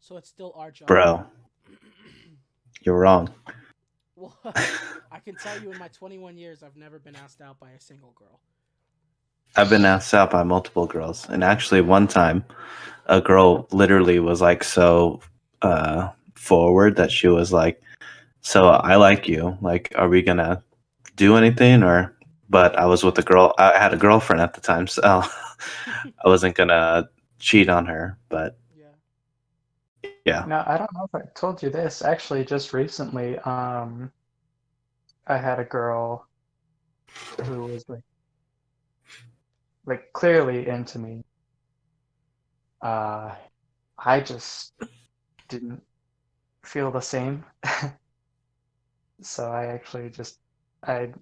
so it's still our job. Bro, you're wrong. Well, I can tell you in my 21 years, I've never been asked out by a single girl. I've been asked out by multiple girls, and actually one time a girl literally was like so forward that she was like, so I like you, like, are we gonna do anything? Or but I was with a girl, I had a girlfriend at the time, so I wasn't gonna cheat on her. But yeah. Now, I don't know if I told you this. Actually, just recently, I had a girl who was like clearly into me. I just didn't feel the same. So I actually I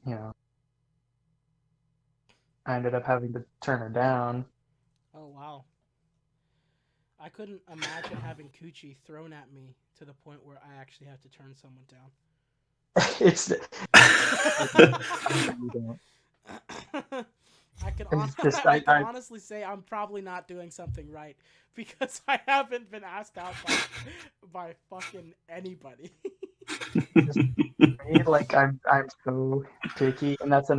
ended up having to turn her down. Oh, wow. I couldn't imagine having coochie thrown at me to the point where I actually have to turn someone down. It's I can honestly say I'm probably not doing something right, because I haven't been asked out by fucking anybody. Me, like I'm so picky, and that's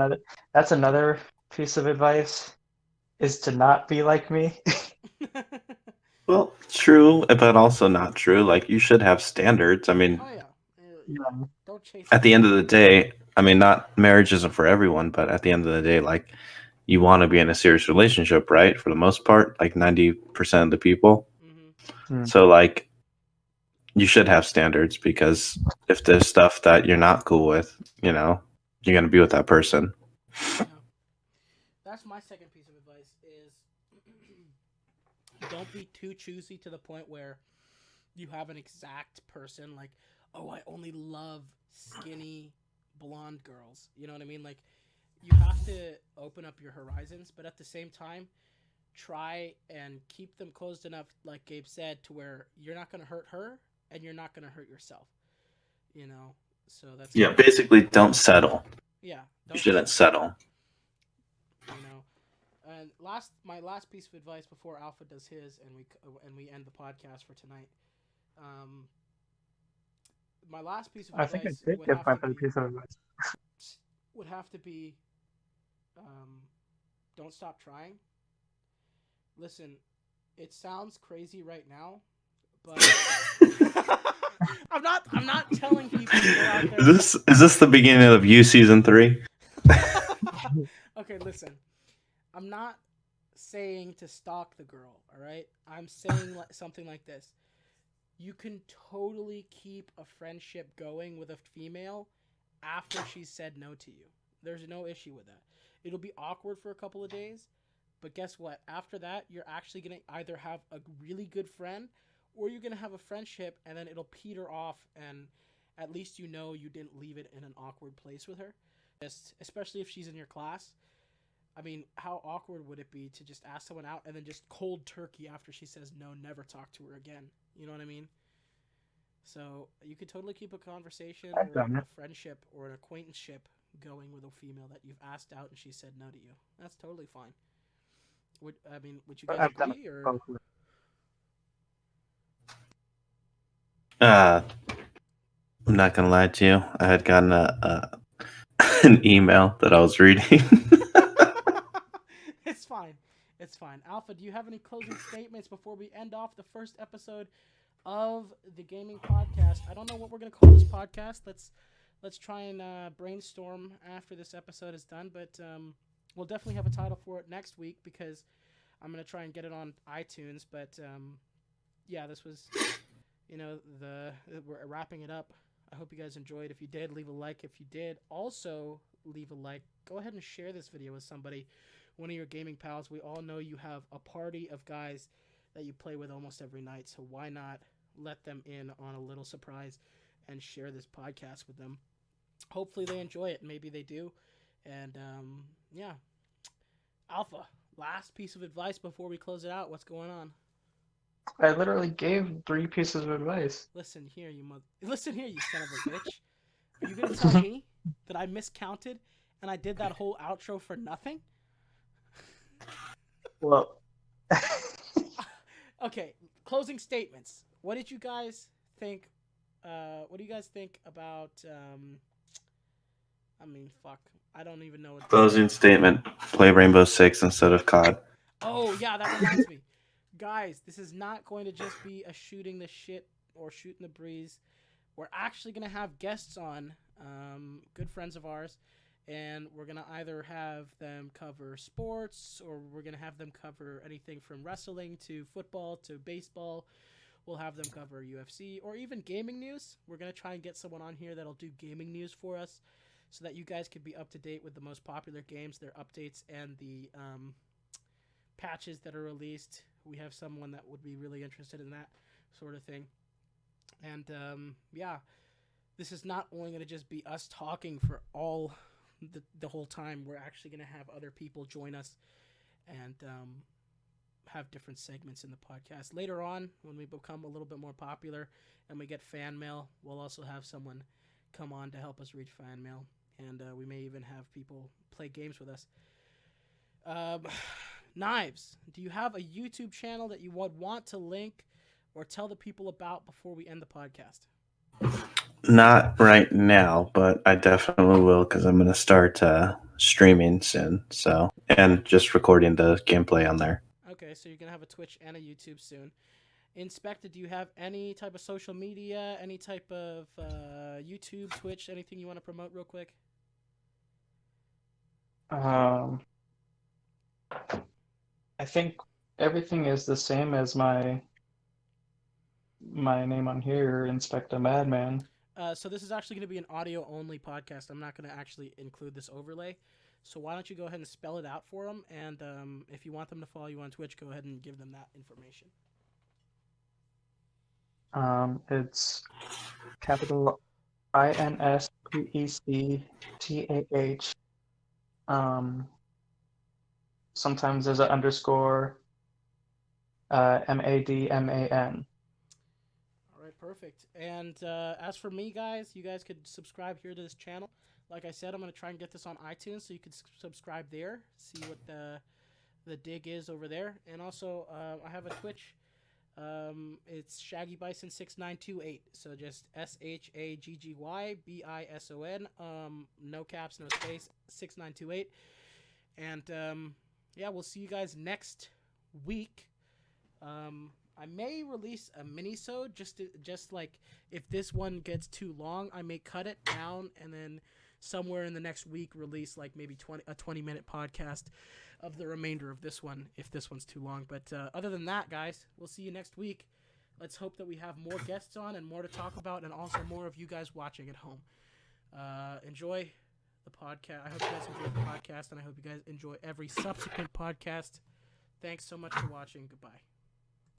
another piece of advice is to not be like me. Well, true, but also not true. Like you should have standards. I mean, Oh yeah. Yeah. Don't chase. at the end of the day, I mean, not marriage isn't for everyone, but at the end of the day, like you want to be in a serious relationship, right? For the most part, like 90% of the people. Mm-hmm. So like you should have standards because if there's stuff that you're not cool with, you know, you're gonna be with that person. Yeah. That's my second piece of advice is don't be too choosy to the point where you have an exact person like, oh, I only love skinny blonde girls. You know what I mean? Like you have to open up your horizons, but at the same time, try and keep them closed enough, like Gabe said, to where you're not going to hurt her and you're not going to hurt yourself. You know, so that's Yeah, basically, don't settle. yeah. You shouldn't settle. You know, and my last piece of advice before Alpha does his, and we end the podcast for tonight. My last piece of I think I advice did would give have my to third be piece of advice. would have to be, don't stop trying. Listen, it sounds crazy right now, but I'm not telling people to go out there. Is this the beginning of you season 3? Okay, listen. I'm not saying to stalk the girl, all right? I'm saying something like this. You can totally keep a friendship going with a female after she's said no to you. There's no issue with that. It'll be awkward for a couple of days, but guess what? After that, you're actually going to either have a really good friend or you're going to have a friendship and then it'll peter off and at least you know you didn't leave it in an awkward place with her. Especially if she's in your class. I mean, how awkward would it be to just ask someone out and then just cold turkey after she says no, never talk to her again? You know what I mean? So you could totally keep a conversation or a friendship or an acquaintanceship going with a female that you've asked out and she said no to you. That's totally fine. Would you guys agree or? I'm not gonna lie to you. I had gotten an email that I was reading. It's fine. It's fine. Alpha, do you have any closing statements before we end off the first episode of the gaming podcast? I don't know what we're gonna call this podcast. Let's try and brainstorm after this episode is done. But we'll definitely have a title for it next week because I'm gonna try and get it on iTunes. But yeah, this was, we're wrapping it up. I hope you guys enjoyed. If you did, leave a like. If you did, also leave a like. Go ahead and share this video with somebody, one of your gaming pals. We all know you have a party of guys that you play with almost every night, so why not let them in on a little surprise and share this podcast with them. Hopefully they enjoy it. Maybe they do. And yeah. Alpha, last piece of advice before we close it out. What's going on? I literally gave 3 pieces of advice. Listen here, you son of a bitch. Are you gonna tell me that I miscounted and I did that whole outro for nothing? Well, okay. Closing statements. What did you guys think? What do you guys think about? I don't even know what. Closing statement: play Rainbow Six instead of COD. Oh yeah, that reminds me. Guys, this is not going to just be a shooting the shit or shooting the breeze. We're actually going to have guests on, good friends of ours, and we're going to either have them cover sports or we're going to have them cover anything from wrestling to football to baseball. We'll have them cover UFC or even gaming news. We're going to try and get someone on here that'll do gaming news for us so that you guys can be up to date with the most popular games, their updates, and the patches that are released. We have someone that would be really interested in that sort of thing. And yeah, this is not only going to just be us talking for all the whole time. We're actually going to have other people join us and have different segments in the podcast. Later on, when we become a little bit more popular and we get fan mail, we'll also have someone come on to help us reach fan mail. And we may even have people play games with us. Knives, do you have a YouTube channel that you would want to link or tell the people about before we end the podcast? Not right now, but I definitely will because I'm gonna start streaming soon. So and just recording the gameplay on there. Okay, so you're gonna have a Twitch and a YouTube soon. Inspector, do you have any type of social media, any type of YouTube, Twitch, anything you want to promote real quick? Um, I think everything is the same as my name on here, Inspector Madman. So this is actually going to be an audio only podcast. I'm not going to actually include this overlay. So why don't you go ahead and spell it out for them? And if you want them to follow you on Twitch, go ahead and give them that information. It's capital INSPECTAH. Sometimes there's an underscore, MADMAN. All right, perfect. And as for me, guys, you guys could subscribe here to this channel. Like I said, I'm going to try and get this on iTunes, so you could subscribe there, see what the dig is over there. And also, I have a Twitch. It's Shaggy Bison 6928. So just SHAGGYBISON. No caps, no space. 6928. And yeah, we'll see you guys next week. I may release a mini-sode just like if this one gets too long, I may cut it down and then somewhere in the next week release like maybe a 20-minute podcast of the remainder of this one if this one's too long. But other than that, guys, we'll see you next week. Let's hope that we have more guests on and more to talk about, and also more of you guys watching at home. Enjoy the podcast. I hope you guys enjoyed the podcast, and I hope you guys enjoy every subsequent podcast. Thanks so much for watching. Goodbye.